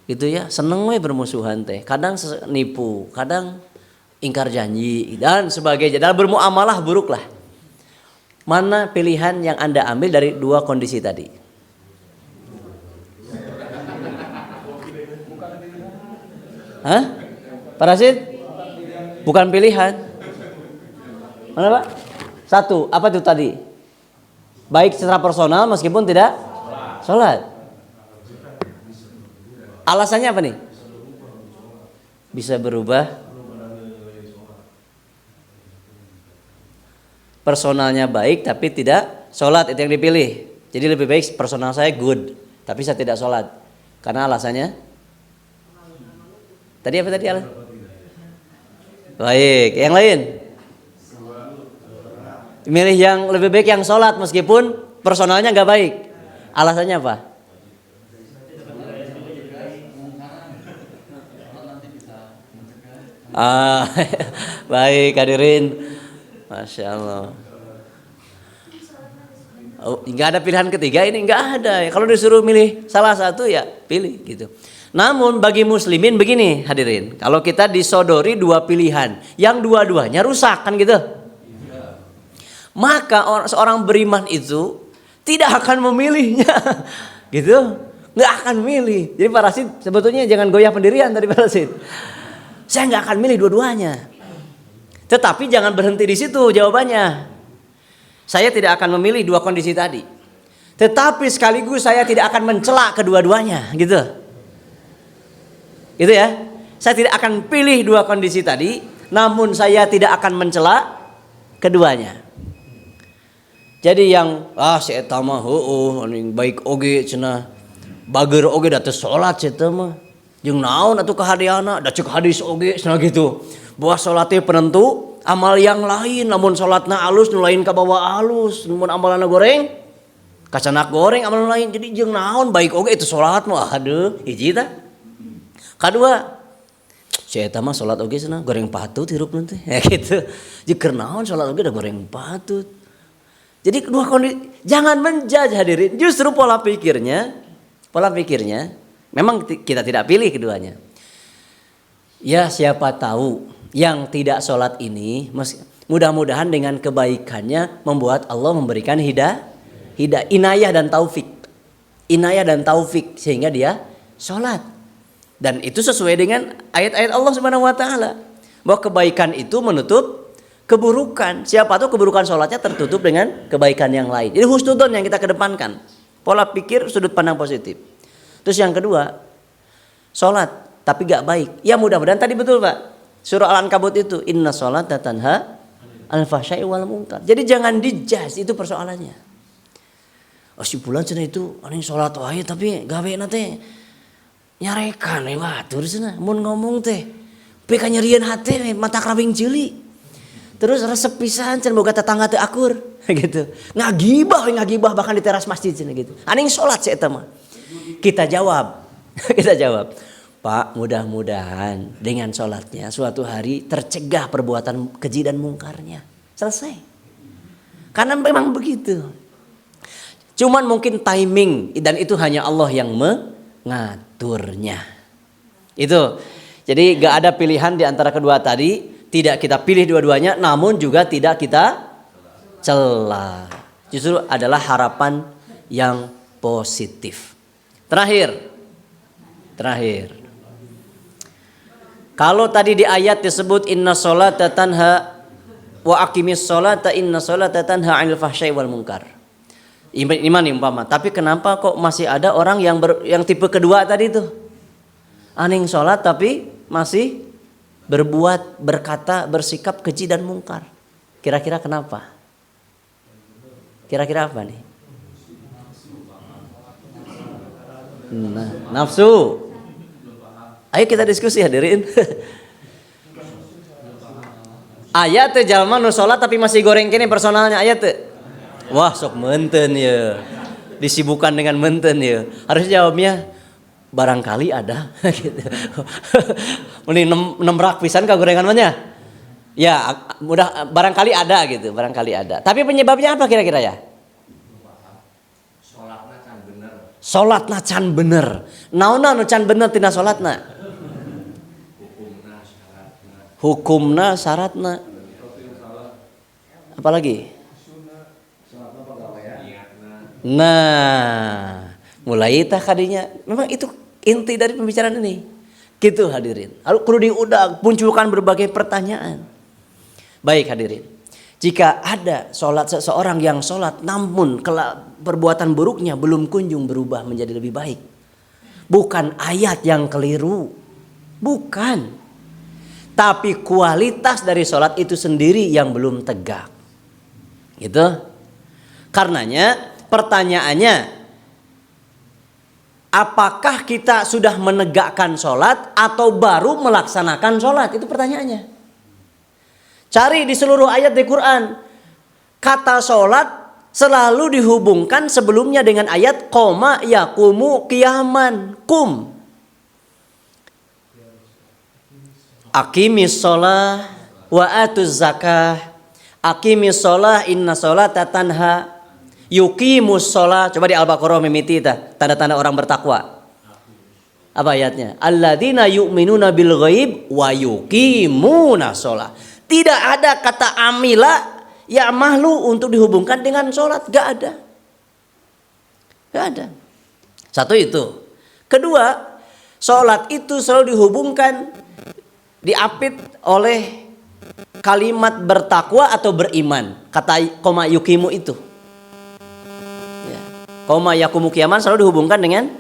gitu ya, seneng we bermusuhan teh, kadang nipu, kadang ingkar janji dan sebagainya, dalam bermuamalah buruk lah. Mana pilihan yang Anda ambil dari 2 kondisi tadi? Hah? Pak Rasid? Bukan pilihan. Mana Pak? 1, apa itu tadi? Baik secara personal meskipun tidak sholat. Alasannya apa nih? Bisa berubah. Personalnya baik tapi tidak sholat, itu yang dipilih. Jadi lebih baik personal saya good tapi saya tidak sholat. Karena alasannya tadi apa tadi alasan? Baik, yang lain? Milih yang lebih baik yang sholat meskipun personalnya nggak baik. Alasannya apa? Baik hadirin. Masya Allah. Oh, nggak ada pilihan ketiga ini, nggak ada. Kalau disuruh milih salah satu ya pilih gitu. Namun bagi muslimin begini hadirin, kalau kita disodori 2 pilihan, yang dua-duanya rusak kan gitu. Maka seorang beriman itu tidak akan memilihnya, gitu, nggak akan milih. Jadi Pak Rasid sebetulnya jangan goyah pendirian tadi Pak Rasid. Saya nggak akan milih dua-duanya. Tetapi jangan berhenti di situ jawabannya. Saya tidak akan memilih dua kondisi tadi. Tetapi sekaligus saya tidak akan mencela kedua-duanya, gitu. Gitu ya. Saya tidak akan pilih dua kondisi tadi, namun saya tidak akan mencela keduanya. Jadi yang si eta mah heueuh baik oge cenah. Bager oge da teu salat cenah mah. Jeung naon atuh kahadiana da ceuk hadis oge cenah gitu. Bahwa salat teh penentu amal yang lain, namun salatna alus nu lain ka bawa alus, mun amalna goreng kacanak goreng amal lain. Jadi jeung naon baik oge itu salat mah aduh hiji tah. Kadua si eta mah salat oge cenah goreng patut hirupna teh ya gitu. Jeung keur naon salat oge da goreng patut. Jadi kedua kondisi jangan menjudge hadirin. Justru pola pikirnya memang kita tidak pilih keduanya. Ya siapa tahu yang tidak sholat ini mudah-mudahan dengan kebaikannya membuat Allah memberikan inayah dan taufik sehingga dia sholat. Dan itu sesuai dengan ayat-ayat Allah Subhanahu wa taala bahwa kebaikan itu menutup keburukan. Siapa tahu keburukan sholatnya tertutup dengan kebaikan yang lain. Jadi husnudon yang kita kedepankan. Pola pikir sudut pandang positif. Terus yang kedua, sholat tapi gak baik. Ya mudah-mudahan tadi betul Pak. Surah Al-Ankabut itu inna sholata tanha anil fahsya'i wal munkar. Jadi jangan dijudge, itu persoalannya. Si bulan cenah itu aneh sholat wae tapi gaweana teh nyarekan batur cenah. Mun ngomong teh pe kanyerieun hate mata krawing ceuli. Terus resep pisan cenah boga tetangga teu akur gitu. Ngagibah bahkan di teras masjid cenah gitu. Aneh sholat si eta mah. Kita jawab, Pak, mudah-mudahan dengan sholatnya suatu hari tercegah perbuatan keji dan mungkarnya. Selesai. Karena memang begitu. Cuman mungkin timing dan itu hanya Allah yang mengaturnya. Itu. Jadi gak ada pilihan di antara kedua tadi. Tidak kita pilih dua-duanya namun juga tidak kita cela. Justru adalah harapan yang positif. Terakhir. Kalau tadi di ayat disebut inna sholata tanha wa aqimis sholata inna sholata tanha 'anil fahsya'i wal munkar. Iman umpama. Tapi kenapa kok masih ada orang yang tipe kedua tadi tuh? Aning sholat tapi masih berbuat, berkata, bersikap keji dan mungkar. Kira-kira kenapa? Kira-kira apa nih? Nafsu. Ayo kita diskusi hadirin. Ayat teh jalma nu salat tapi masih goreng kene personalnya ayat teh. Wah sok menten ya. Disibukkan dengan menten ya. Harus jawabnya barangkali ada gitu. Mending nembrak pisan ka gorengan mah nya. Ya mudah barangkali ada gitu, barangkali ada. Tapi penyebabnya apa kira-kira ya? Salatna can bener. Naonna nu can bener tina salatna? Hukumna syaratna. Apalagi? Nah, mulai tah kadinya. Memang itu inti dari pembicaraan ini. Gitu hadirin. Lalu perlu diudak, munculkan berbagai pertanyaan. Baik hadirin. Jika ada seseorang yang sholat namun perbuatan buruknya belum kunjung berubah menjadi lebih baik. Bukan ayat yang keliru. Bukan. Tapi kualitas dari sholat itu sendiri yang belum tegak. Gitu. Karenanya pertanyaannya, apakah kita sudah menegakkan sholat atau baru melaksanakan sholat? Itu pertanyaannya. Cari di seluruh ayat di Quran. Kata sholat selalu dihubungkan sebelumnya dengan ayat qoma yaqumu qiyaman. Kum. Aqimis sholah wa atuz zakah. Aqimis sholah inna sholata tanha. Yuqimus sholah. Coba di Al-Baqarah mimiti tanda-tanda orang bertakwa. Apa ayatnya? Alladzina yu'minuna bil ghaib wa yuqimuna sholah. Tidak ada kata amila ya mahlu untuk dihubungkan dengan sholat. Gak ada. Gak ada. Satu itu. Kedua, sholat itu selalu dihubungkan, diapit oleh kalimat bertakwa atau beriman. Kata koma yukimu itu. Ya. Koma yakumu kiaman selalu dihubungkan dengan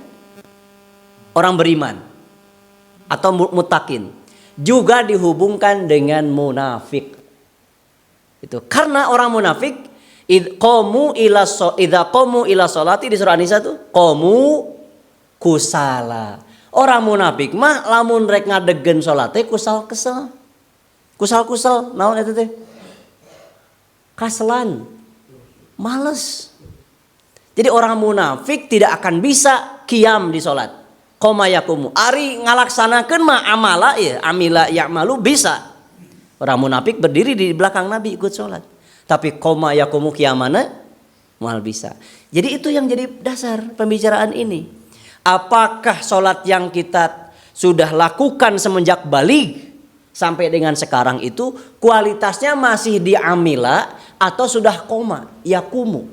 orang beriman atau mutakin. Juga dihubungkan dengan munafik. Itu karena orang munafik idza qamu ila sholati di surah An-Nisa tuh qamu kusala. Orang munafik mah lamun rek ngadegen salat teh kusal-kesel. Kusal-kusal naon eta teh? Kaselan. Males. Jadi orang munafik tidak akan bisa qiyam di salat. Qoma yakumu. Ari ngalaksanakeun mah amala ya, amila ya'malu bisa. Orang munafik berdiri di belakang Nabi ikut sholat. Tapi qoma yakumu qiyamana mal bisa. Jadi itu yang jadi dasar pembicaraan ini. Apakah sholat yang kita sudah lakukan semenjak baligh sampai dengan sekarang itu kualitasnya masih di amila atau sudah qoma yakumu?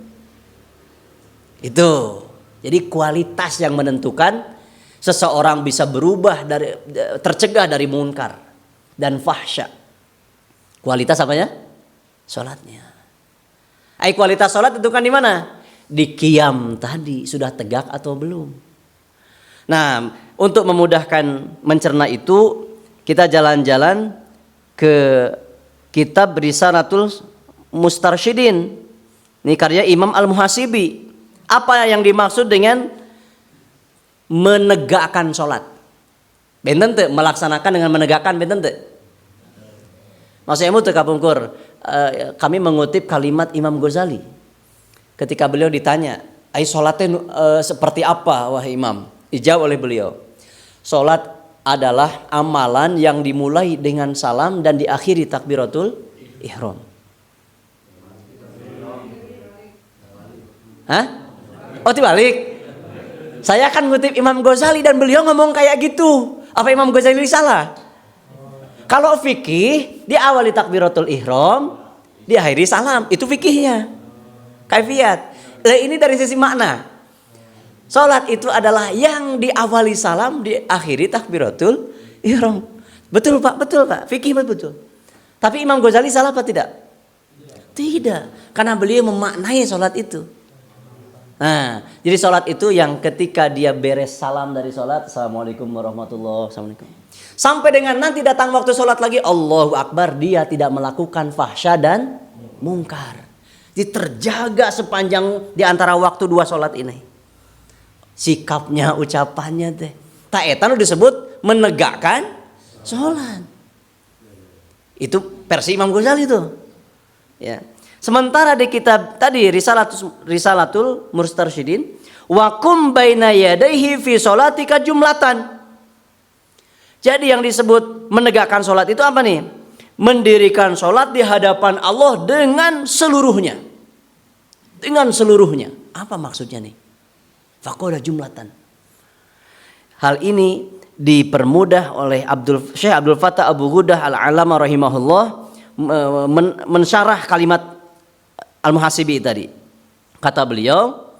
Itu. Jadi kualitas yang menentukan seseorang bisa berubah dari tercegah dari munkar dan fahsya. Kualitas apanya? Sholatnya. Kualitas sholat itu kan di mana? Di qiyam tadi sudah tegak atau belum? Nah, untuk memudahkan mencerna itu kita jalan-jalan ke kitab Risalatul Mustarsyidin. Ini karya Imam Al-Muhasibi. Apa yang dimaksud dengan menegakkan sholat? Benten teu melaksanakan dengan menegakkan benten teu? Maksudnya teu kapungkur. Kami mengutip kalimat Imam Ghazali ketika beliau ditanya, "Ai sholatnya seperti apa wahai Imam?" Dijawab oleh beliau, "Sholat adalah amalan yang dimulai dengan salam dan diakhiri takbiratul ihram." Hah? Oh dibalik. Saya akan ngutip Imam Ghazali dan beliau ngomong kayak gitu. Apa Imam Ghazali salah? Kalau fikih diawali takbiratul ihram, diakhiri salam, itu fikihnya. Kaifiat. Lah ini dari sisi makna. Salat itu adalah yang diawali salam, diakhiri takbiratul ihram. Betul Pak, betul Pak. Fikih betul. Tapi Imam Ghazali salah apa tidak? Tidak, karena beliau memaknai salat itu. Nah, jadi sholat itu yang ketika dia beres salam dari sholat, Assalamualaikum warahmatullahi wabarakatuh. Sampai dengan nanti datang waktu sholat lagi, Allahu Akbar, dia tidak melakukan fahsya dan mungkar. Jadi terjaga sepanjang di antara waktu dua sholat ini. Sikapnya, ucapannya teh. Tak etan disebut menegakkan sholat. Itu versi Imam Ghazali itu. Ya. Sementara di kitab tadi Risalatul Mustarsyidin, wa qum baina yadayhi fi sholatika jumlatan. Jadi yang disebut menegakkan sholat itu apa nih? Mendirikan sholat di hadapan Allah dengan seluruhnya. Dengan seluruhnya. Apa maksudnya nih? Faqala jumlatan. Hal ini dipermudah oleh Syekh Abdul Fattah Abu Ghudah Al-Alama rahimahullah mensyarah kalimat Al-Muhasibi tadi. Kata beliau,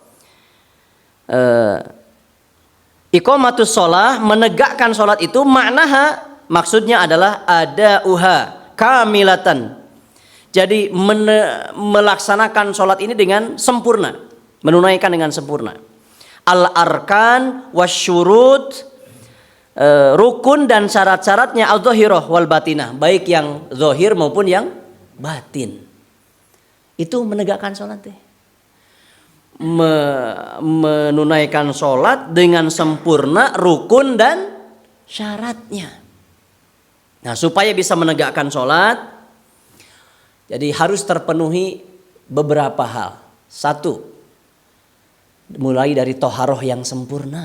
iqamatus sholah, menegakkan sholat itu maknaha, maksudnya adalah adauha kamilatan. Jadi melaksanakan sholat ini dengan sempurna, menunaikan dengan sempurna. Al-arkan wasyurut, rukun dan syarat-syaratnya al-zahirah wal batinah, baik yang zahir maupun yang batin. Itu menegakkan sholat deh. Menunaikan sholat dengan sempurna rukun dan syaratnya. Nah, supaya bisa menegakkan sholat, jadi harus terpenuhi beberapa hal. Satu, mulai dari toharoh yang sempurna.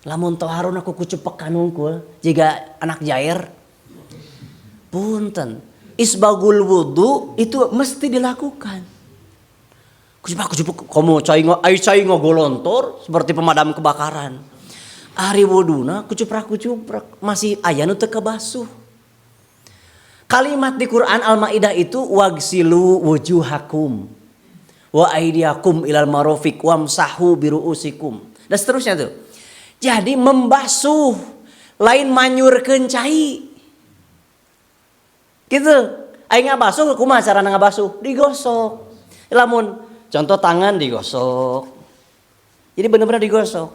Lamun toharoh aku kucepek kanungkul jika anak jair, punten. Isbagul wudu itu mesti dilakukan. Kucupuk kamu cai ngogolontor seperti pemadam kebakaran. Ari wuduna kucuprak masih aya nu teu kabasuh. Kalimat di Quran Al-Maidah itu wagsilu wujuhakum wa aydiyakum ilal marafiq wamsahu biruusikum. Dan seterusnya tuh. Jadi membasuh lain manyurkeun cai. Gitu. Aing ngabasuh kumaha carana ngabasuh? Digosok. Lamun contoh tangan digosok. Jadi bener-bener digosok.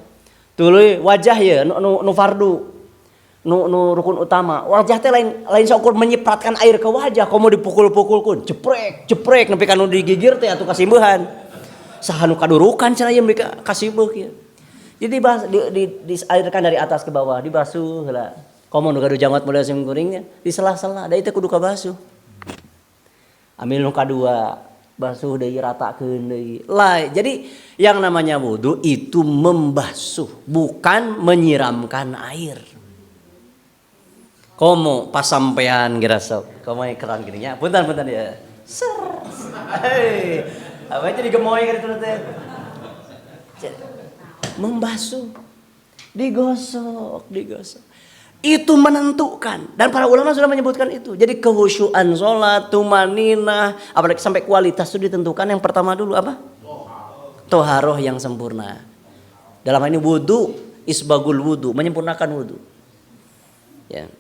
Tuluy wajah ya nu fardu. Nu rukun utama. Wajah teh lain saukur menyipratkan air ke wajah, komo dipukul-pukulkeun, jeprek nepi ka nu digigir teh atuh kasimeuhan. Saha nu kadurukan cenah ieu mereka kasibeuh kieu. Jadi dialirkan dari atas ke bawah, dibasuh heula. Komo nu gaduh janggot model sim kuringnya, di sela-sela, da itu kudu kabasuh. Ambil nu kadua, basuh deui ratakeun deui. Lah, jadi yang namanya wudu itu membasuh, bukan menyiramkan air. Komo pas sampean geura sok, komo keran gini nya. Punten ya. Ser. Hei. Apa jadi gemoy kan itu teh. Membasuh. Digosok. Itu menentukan, dan para ulama sudah menyebutkan itu. Jadi kehusyuan salat, tumaninah, apalagi sampai kualitas itu ditentukan yang pertama dulu apa? Toharoh yang sempurna. Dalam hal ini wudu, isbagul wudu, menyempurnakan wudu. Ya.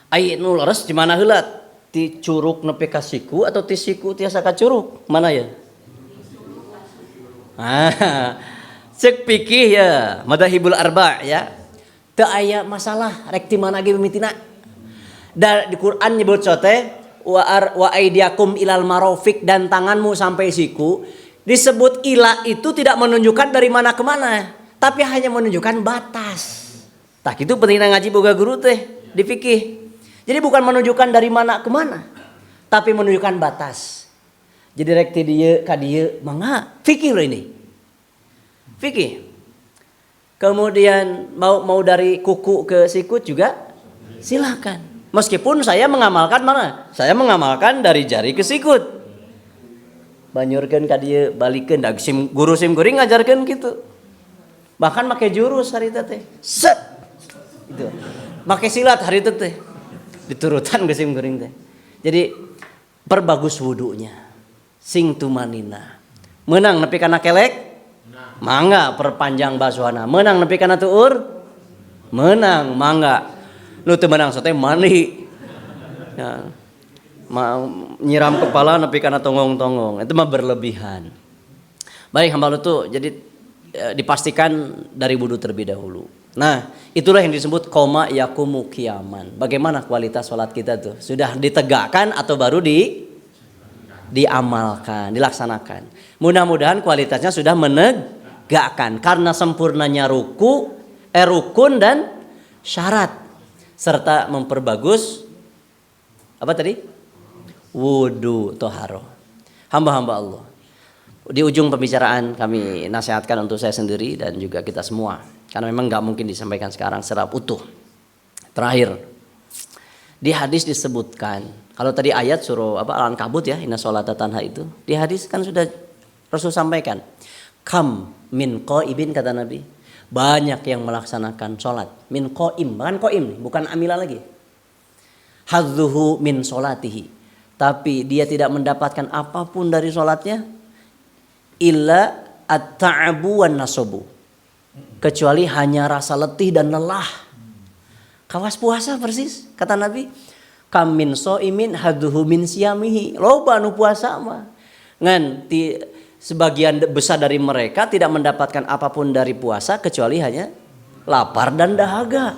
Ai nu leres di mana heula? Ti curug nepi ka siku atau ti siku tiasa ka curug? Mana ya? Cek fikih ya, madzhabul arba' ya. Teu aya masalah rek ti mana ge mimitina. Da di Quran nyebut sote wa aidiakum ilal marafiq, dan tanganmu sampai siku. Disebut ila itu tidak menunjukkan dari mana ke mana, tapi hanya menunjukkan batas. Tah kitu pentingna ngaji boga guru teh di fikih. Jadi bukan menunjukkan dari mana ke mana, tapi menunjukkan batas. Jadi rek ti dieu ka dieu mangga fikih loh ini. Fikih. Kemudian mau dari kuku ke sikut juga silakan. Meskipun saya mengamalkan mana? Saya mengamalkan dari jari ke sikut. Banyurkeun ka dieu balikeun da guru sim kuring ngajarkeun kitu. Bahkan make jurus harita teh. Set. Itu. Make silat harita teh. Diturutan ke sim kuring teh. Jadi perbagus wudunya. Sing tumanina. Menang nepi kana kelek? Mangga perpanjang basuhana. Menang nepi kana tuur? Menang, mangga. Nu teu menang sote mandi. Ya. Nyiram kepala nepi kana tonggong-tonggong. Itu mah berlebihan. Baik hamba Allah tuh jadi dipastikan dari wudu terlebih dahulu. Nah, itulah yang disebut qoma yaqumu qiyaman. Bagaimana kualitas salat kita tuh? Sudah ditegakkan atau baru diamalkan, dilaksanakan. Mudah-mudahan kualitasnya sudah menegakkan karena sempurnanya rukun dan syarat serta memperbagus apa tadi? Wudu toharoh. Hamba-hamba Allah. Di ujung pembicaraan kami nasihatkan untuk saya sendiri dan juga kita semua, karena memang nggak mungkin disampaikan sekarang secara utuh. Terakhir, di hadis disebutkan, kalau tadi ayat suruh Al-Ankabut ya, inna sholata tanha itu, di hadis kan sudah Rasul sampaikan, kam min qaibin kata Nabi, banyak yang melaksanakan sholat, min qaim, bukan amila lagi, hadzuhu min sholatihi, tapi dia tidak mendapatkan apapun dari sholatnya, illa at-ta'abu wan nasobu, kecuali hanya rasa letih dan lelah. Kawas puasa persis kata Nabi, kam min soimin hadduhu min siyamihi, loba nu puasa mah ngan sebagian besar dari mereka tidak mendapatkan apapun dari puasa kecuali hanya lapar dan dahaga.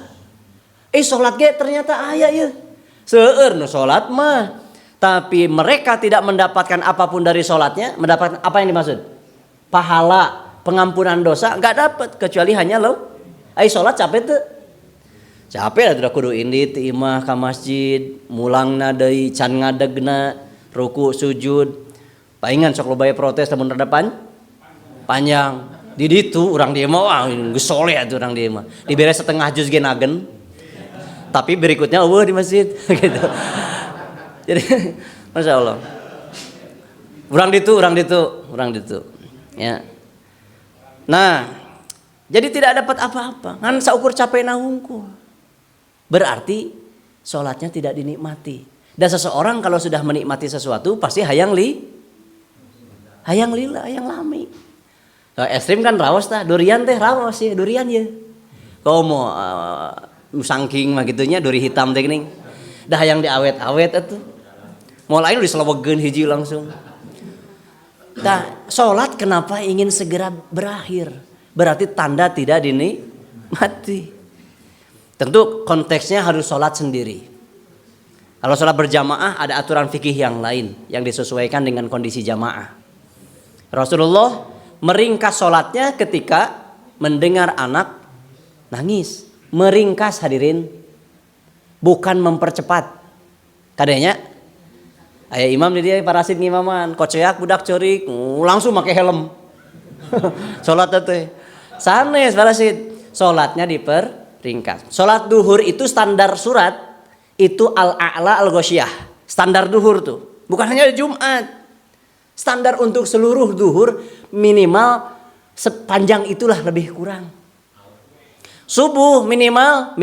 Salat ge ternyata aya ya seueur nu salat mah, tapi mereka tidak mendapatkan apapun dari salatnya. Mendapatkan apa yang dimaksud? Pahala, pengampunan dosa enggak dapat kecuali hanya salat capek teu? Capek lah kudu indit imah ka masjid, mulangna deui can ngadegna, ruku sujud. Paingan sok lobaya protes lamun rada panjang. Di ditu urang dieu mah geus soleh atuh urang dieu mah. Dibere setengah juz ge nagen. Tapi berikutnya eueuh di masjid gitu. Jadi Masya Allah. Urang ditu. Ya. Nah, jadi tidak dapat apa-apa. Ngan saukur capekna hungkul. Berarti sholatnya tidak dinikmati. Dan seseorang kalau sudah menikmati sesuatu pasti hayang lami. Kalau ekstrim kan raos tah, durian teh raos ya, durian ya. Kau mau sangking mah gitunya duri hitam teh geuning. Dah yang diawet-awet atuh. Mulai diselewegeun hiji langsung. Nah, sholat kenapa ingin segera berakhir? Berarti tanda tidak dinikmati. Tentu konteksnya harus sholat sendiri. Kalau sholat berjamaah ada aturan fikih yang lain yang disesuaikan dengan kondisi jamaah. Rasulullah meringkas sholatnya ketika mendengar anak nangis. Meringkas hadirin, bukan mempercepat. Kadanya aya imam di dia parasit ngimaman, koceak budak corik, langsung pakai helm. Sholat teh sanes parasit, sholatnya diperingkas. Sholat duhur itu standar surat itu al-a'la al-ghosyiyah, standar duhur tuh, bukan hanya Jumat. Standar untuk seluruh duhur minimal sepanjang itulah lebih kurang. Subuh minimal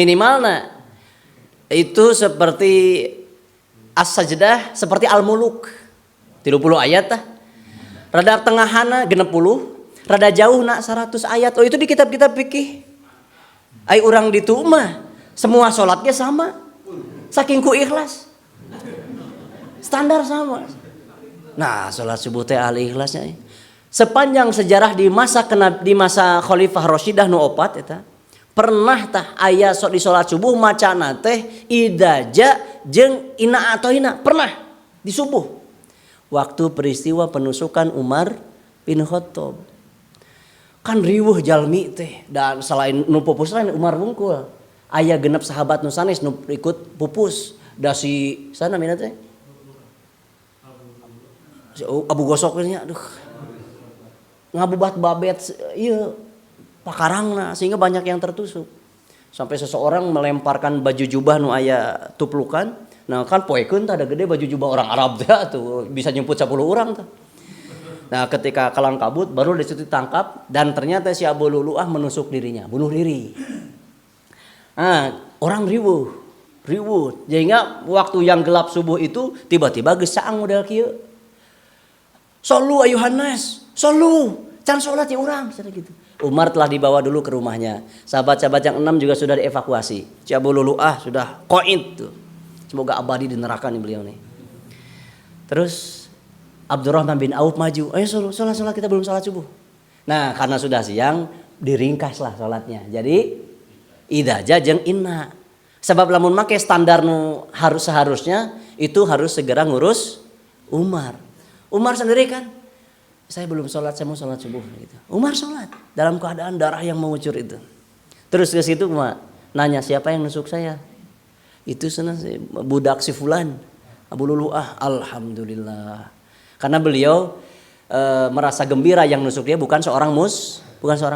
itu seperti as-sajdah seperti al-muluk 30 ayat tah. Rada tengahana 60, rada jauh nak 100 ayat. Oh itu di kitab-kitab fikih. Ai urang ditu mah semua salatnya sama. Saking ku ikhlas. Standar sama. Nah, salat subuh teh ahli ikhlasnya. Sepanjang sejarah di masa Khalifah Rasyidah nu opat eta, pernah tah aya di salat subuh macana teh idaja jeung ina atau ina, pernah di subuh. Waktu peristiwa penusukan Umar bin Khattab. Kan riweuh jalmi teh dan selain nu pupus lain Umar wungkul. Aya genep sahabat nu sanes nu ikut pupus. Da si sana mina teh? Abu Gosok nya aduh. Ngabubat babet ieu pakarangna sehingga banyak yang tertusuk. Sampai seseorang melemparkan baju jubah nu aya tuplukan. Nah kan poekeun tah ada gede baju jubah orang Arab teh tuh bisa nyemput 10 orang tah. Nah ketika kalang kabut baru disitu ditangkap dan ternyata si Abu Lulu'ah menusuk dirinya, bunuh diri. Nah, orang riweuh. Sehingga waktu yang gelap subuh itu tiba-tiba geus saang model kieu. Sallu ayuhan nas, sallu, can salat ya urang, cenah gitu. Umar telah dibawa dulu ke rumahnya. Sahabat-sahabat yang 6 juga sudah dievakuasi. Si Abu Lulu'ah sudah qaid tuh. Semoga abadi di neraka nih beliau nih. Terus Abdurrahman bin Auf maju. Ayo salat kita belum salat subuh. Nah, karena sudah siang diringkaslah salatnya. Jadi idaja jeung inna. Sebab lamun make standar nu seharusnya itu harus segera ngurus Umar. Umar sendiri kan, saya belum sholat, saya mau sholat subuh gitu. Umar sholat dalam keadaan darah yang mengucur itu. Terus ke situ nanya siapa yang nusuk saya? Itu sana budak si fulan, Abu Lulu'ah. Alhamdulillah. Karena beliau merasa gembira yang nusuk dia bukan seorang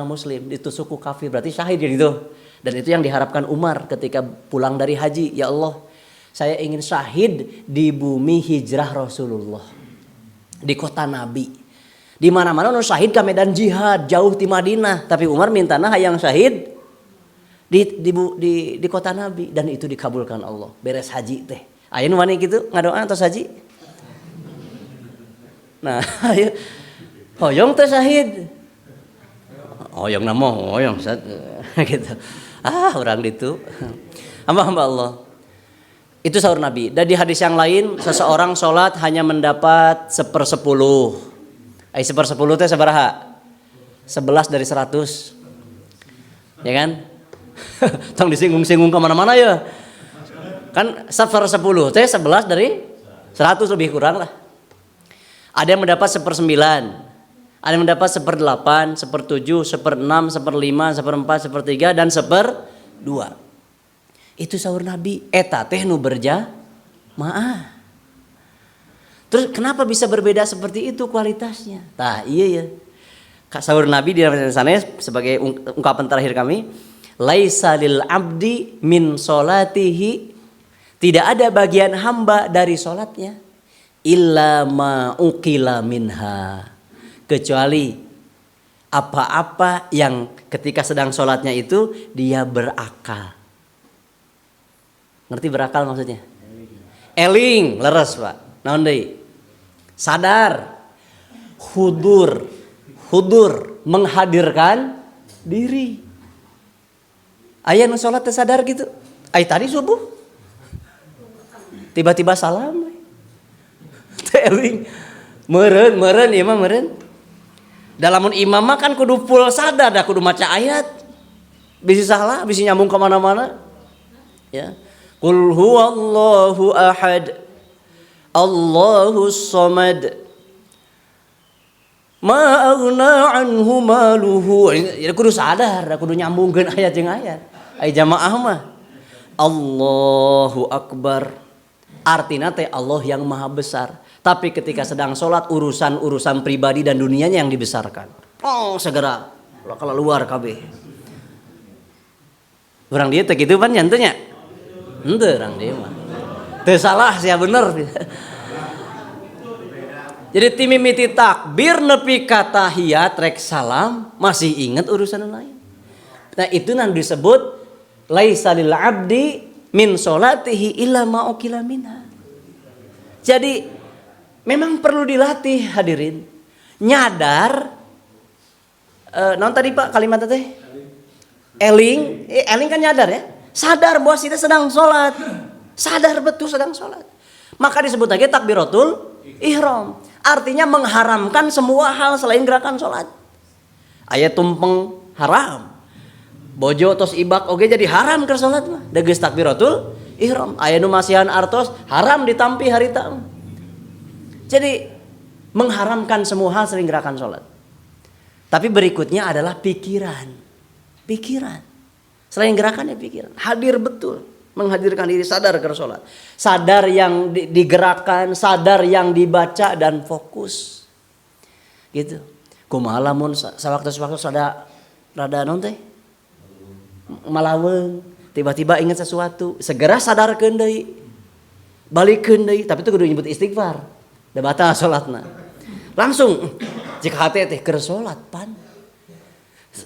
muslim, ditusuk kafir, berarti syahid gitu. Dan itu yang diharapkan Umar ketika pulang dari haji. Ya Allah, saya ingin syahid di bumi hijrah Rasulullah, di kota Nabi. Di mana-mana nu syahid ka medan jihad jauh di Madinah, tapi Umar mintana hayang syahid di kota Nabi dan itu dikabulkan Allah. Beres haji teh. Aya nu wani kitu ngadoa tos haji. Nah, ayo hoyong teh syahid. Hoyong na moh, hoyong gitu. Orang itu hamba-hamba Allah. Itu sahur Nabi. Dan di hadis yang lain seseorang sholat hanya mendapat 1/10. 1/10 itu sabaraha? 11 dari 100. Ya kan? Tong disinggung-singgung kemana-mana ya. Kan 1/10 itu 11 dari 100 lebih kurang lah. Ada yang mendapat 1/9. Ada yang mendapat 1/8, 1/7, 1/6, 1/5, 1/4, 1/3 dan 1/2. Itu sahur Nabi. Eta teh nu berjamaah. Terus kenapa bisa berbeda seperti itu kualitasnya? Tah iya ya. Sahur Nabi di sana sebagai ungkapan terakhir kami, laisa lil abdi min solatihi, tidak ada bagian hamba dari solatnya illa ma uqila minha, kecuali apa-apa yang ketika sedang sholatnya itu dia berakal. Ngerti berakal maksudnya? Eling, leres Pak. Naon deui? Sadar. Hudur, menghadirkan diri. Aya nu sholat teh sadar gitu. Ai tadi subuh. tiba-tiba salam. Teling meureun ieu mah meureun. Dalamun imam mah kan kudu full sadar dah kudu maca ayat. Bisi salah, bisi nyambung ke mana-mana. Ya. Qul huwallahu ahad. Allahus samad. Ma aghna anhu maluhu. Ya kudu sadar, kudu nyambungkeun ayat jeung ayat. Ai jamaah mah Allahu akbar. Artinya teh Allah yang maha besar. Tapi ketika sedang sholat urusan pribadi dan dunianya yang dibesarkan. Oh segera keluar kabeh. Urang dia teh kitu pan nyantenya. Henteu urang dia mah. Teu salah sia bener. Jadi timimiti takbir nepi ka tahiyat rek salam masih ingat urusan lain. Nah itu nan disebut laisa lil abdi min sholatihi illa ma ukila minha. Jadi memang perlu dilatih hadirin. Nyadar non tadi Pak kalimat teh? Eling kan nyadar ya. Sadar bahwa kita sedang sholat. Sadar betul sedang sholat. Maka disebut lagi takbiratul ihram. Artinya mengharamkan semua hal selain gerakan sholat. Aya tumpeng haram. Bojo tos ibak oge jadi haram ke sholat mah. Deges takbiratul ihram. Aya nu masihan artos haram ditampi harita. Jadi mengharamkan semua hal selain gerakan sholat. Tapi berikutnya adalah pikiran. Selain gerakannya pikiran. Hadir betul. Menghadirkan diri sadar ke sholat. Sadar yang digerakkan, sadar yang dibaca dan fokus. Gitu. Kumaha lamun sawaktu-sawaktu rada naon teh? Malaweung, tiba-tiba ingat sesuatu, segera sadarkeun deui. Balikeun deui, tapi itu kudu nyebut istighfar. Da batal salatna. Langsung jika hati teh keur salat pan.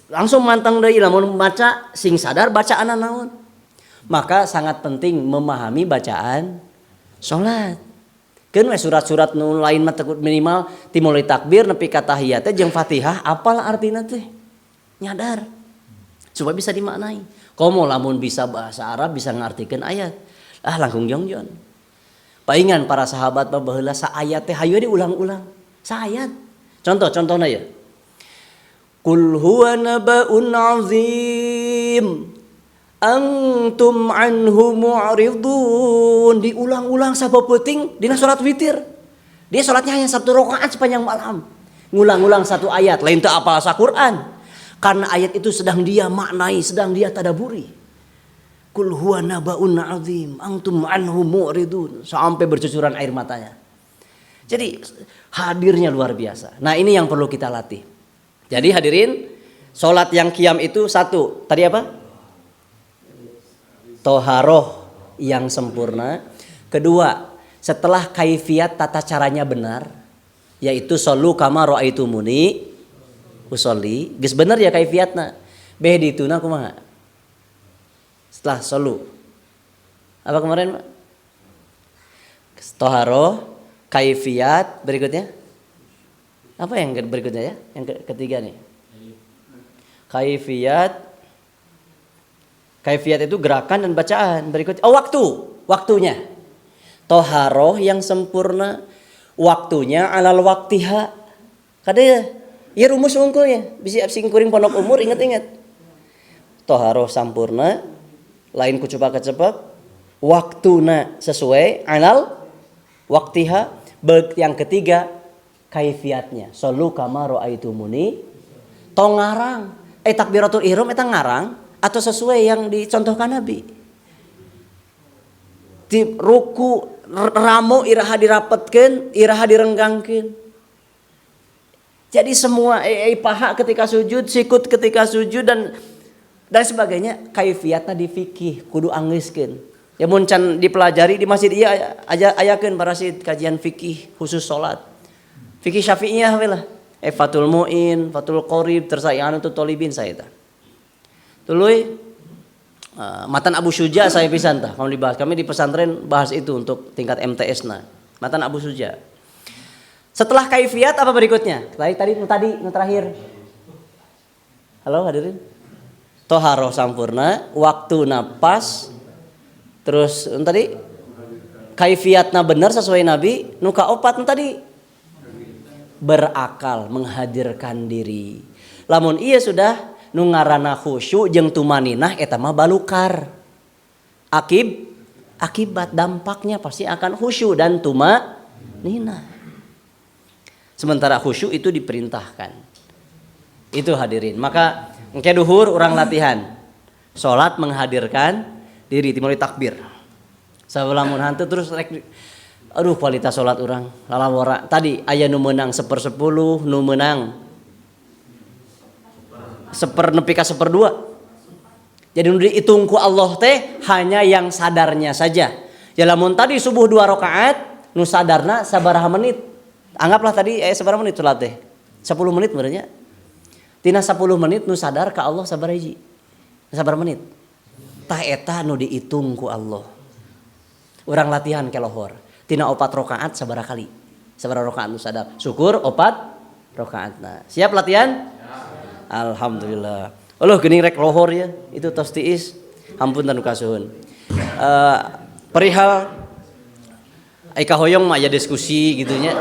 Langsung mantang deui lamun maca sing sadar bacaanna naon. Maka sangat penting memahami bacaan salat. Keun we surat-surat nu lain mah minimal ti mulai takbir nepi ka tahiyat teh jeung Fatihah apal artina teh. Nyadar. Supaya bisa dimaknai. Komo lamun bisa bahasa Arab bisa ngartikeun ayat. Langkung jongjon. Paingan para sahabat baheula sa ayat teh hayu diulang-ulang. Sa ayat. Contohna ya. Qul huwa nabaun azim. Antum anhu mu'ridun. Diulang-ulang sabeuting dina salat witir. Dia salatnya hanya 1 rakaat sepanjang malam. Ngulang-ulang 1 ayat, lain teu apal sa-Qur'an. Karena ayat itu sedang dia maknai, sedang dia tadaburi. Qul huwa nabaun azim, antum anhu mu'ridun. Sampai bercucuran air matanya. Jadi hadirnya luar biasa. Nah, ini yang perlu kita latih. Jadi hadirin, salat yang qiyam itu 1, tadi apa? Toharoh yang sempurna. Kedua, setelah kaifiat tata caranya benar, yaitu shollu kama ra'aitumuni usolli, geus bener ya kaifiatna. Beh dituna kumaha? Setelah shollu. Apa kemarin, Pak? Toharoh, kaifiat, berikutnya. Apa yang berikutnya ya? Yang ketiga nih. Kaifiat itu gerakan dan bacaan. Berikutnya, waktunya. Toharoh yang sempurna, waktunya alal waktiha. Kada ya? Ieu rumus unggulnya. Bisi sing kuring pondok umur ingat-ingat. Toharoh sampurna, lain kucepak-cepak, waktuna sesuai alal waktiha. Yang ketiga, kaifiatnya. Shollu kama ra'aitumuni. Tong ngarang. Takbiratul ihram eta ngarang atau sesuai yang dicontohkan Nabi. Di ruku ramo iraha dirapetkeun, iraha direnggangkeun. Jadi semua paha ketika sujud, sikut ketika sujud dan sebagainya kaifiatna di fikih kudu anggeuskeun. Ya mun can dipelajari di masjid ieu ayakeun para sid kajian fikih khusus salat. Fikih Syafi'iyah we lah. Fathul Muin, Fathul Qorib, tersayang untuk tolibin saya tah. Tuluy Matan Abu Syuja saya pisan tah kalau dibahas. Kami di pesantren bahas itu untuk tingkat MTS-na. Matan Abu Syuja. Setelah kaifiat apa berikutnya? Tadi terakhir. Halo hadirin. Toharoh sampurna, waktu napas, terus tadi kaifiatna bener sesuai Nabi, nu kaopat tadi berakal, menghadirkan diri. Lamun iya sudah nu ngaranna khusyuk jeung tumaninah eta mah balukar. Akibat dampaknya pasti akan khusyuk dan tumaninah. Sementara khusyuk itu diperintahkan. Itu hadirin. Maka engke duhur orang latihan. Salat menghadirkan diri timuli takbir. Sabalamun hantu terus aduh kualitas salat orang lalawara. Tadi aya nu meunang 1/10, nu meunang 1/2. Jadi nu dihitung ku Allah teh hanya yang sadarnya saja. Ya lamun tadi subuh 2 rakaat, nu sadarna sabaraha menit. Anggaplah tadi sabaraha menit salat teh? 10 menit benernya. Tina 10 menit nu sadar ka Allah sabar hiji. Sabar menit. Tah eta nu dihitung ku Allah. Urang latihan ke lohor. Tina 4 rakaat sabaraha kali? Sabaraha rakaat nu sadar? Syukur 4 rakaatna. Siap latihan? Ya. Alhamdulillah. Allah geuning rek lohor ya. Itu tos tiis. Hampun tanu kasuhun. Perihal Aika hoyong mah ya diskusi gitunya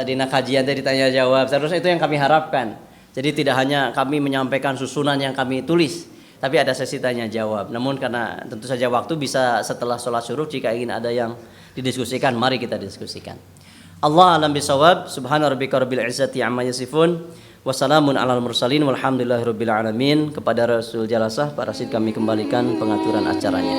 dina kajian teh ditanya jawab. Seharusnya itu yang kami harapkan. Jadi tidak hanya kami menyampaikan susunan yang kami tulis, tapi ada sesi tanya jawab. Namun karena tentu saja waktu bisa setelah sholat syuruk, jika ingin ada yang didiskusikan, mari kita diskusikan. Allah alam bisawab, subhana rabbika rabbil izzati amma yasifun, wassalamun alal mursalin, walhamdulillahi rabbil alamin. Kepada Rasul Jalasah, Pak Rasid kami kembalikan pengaturan acaranya.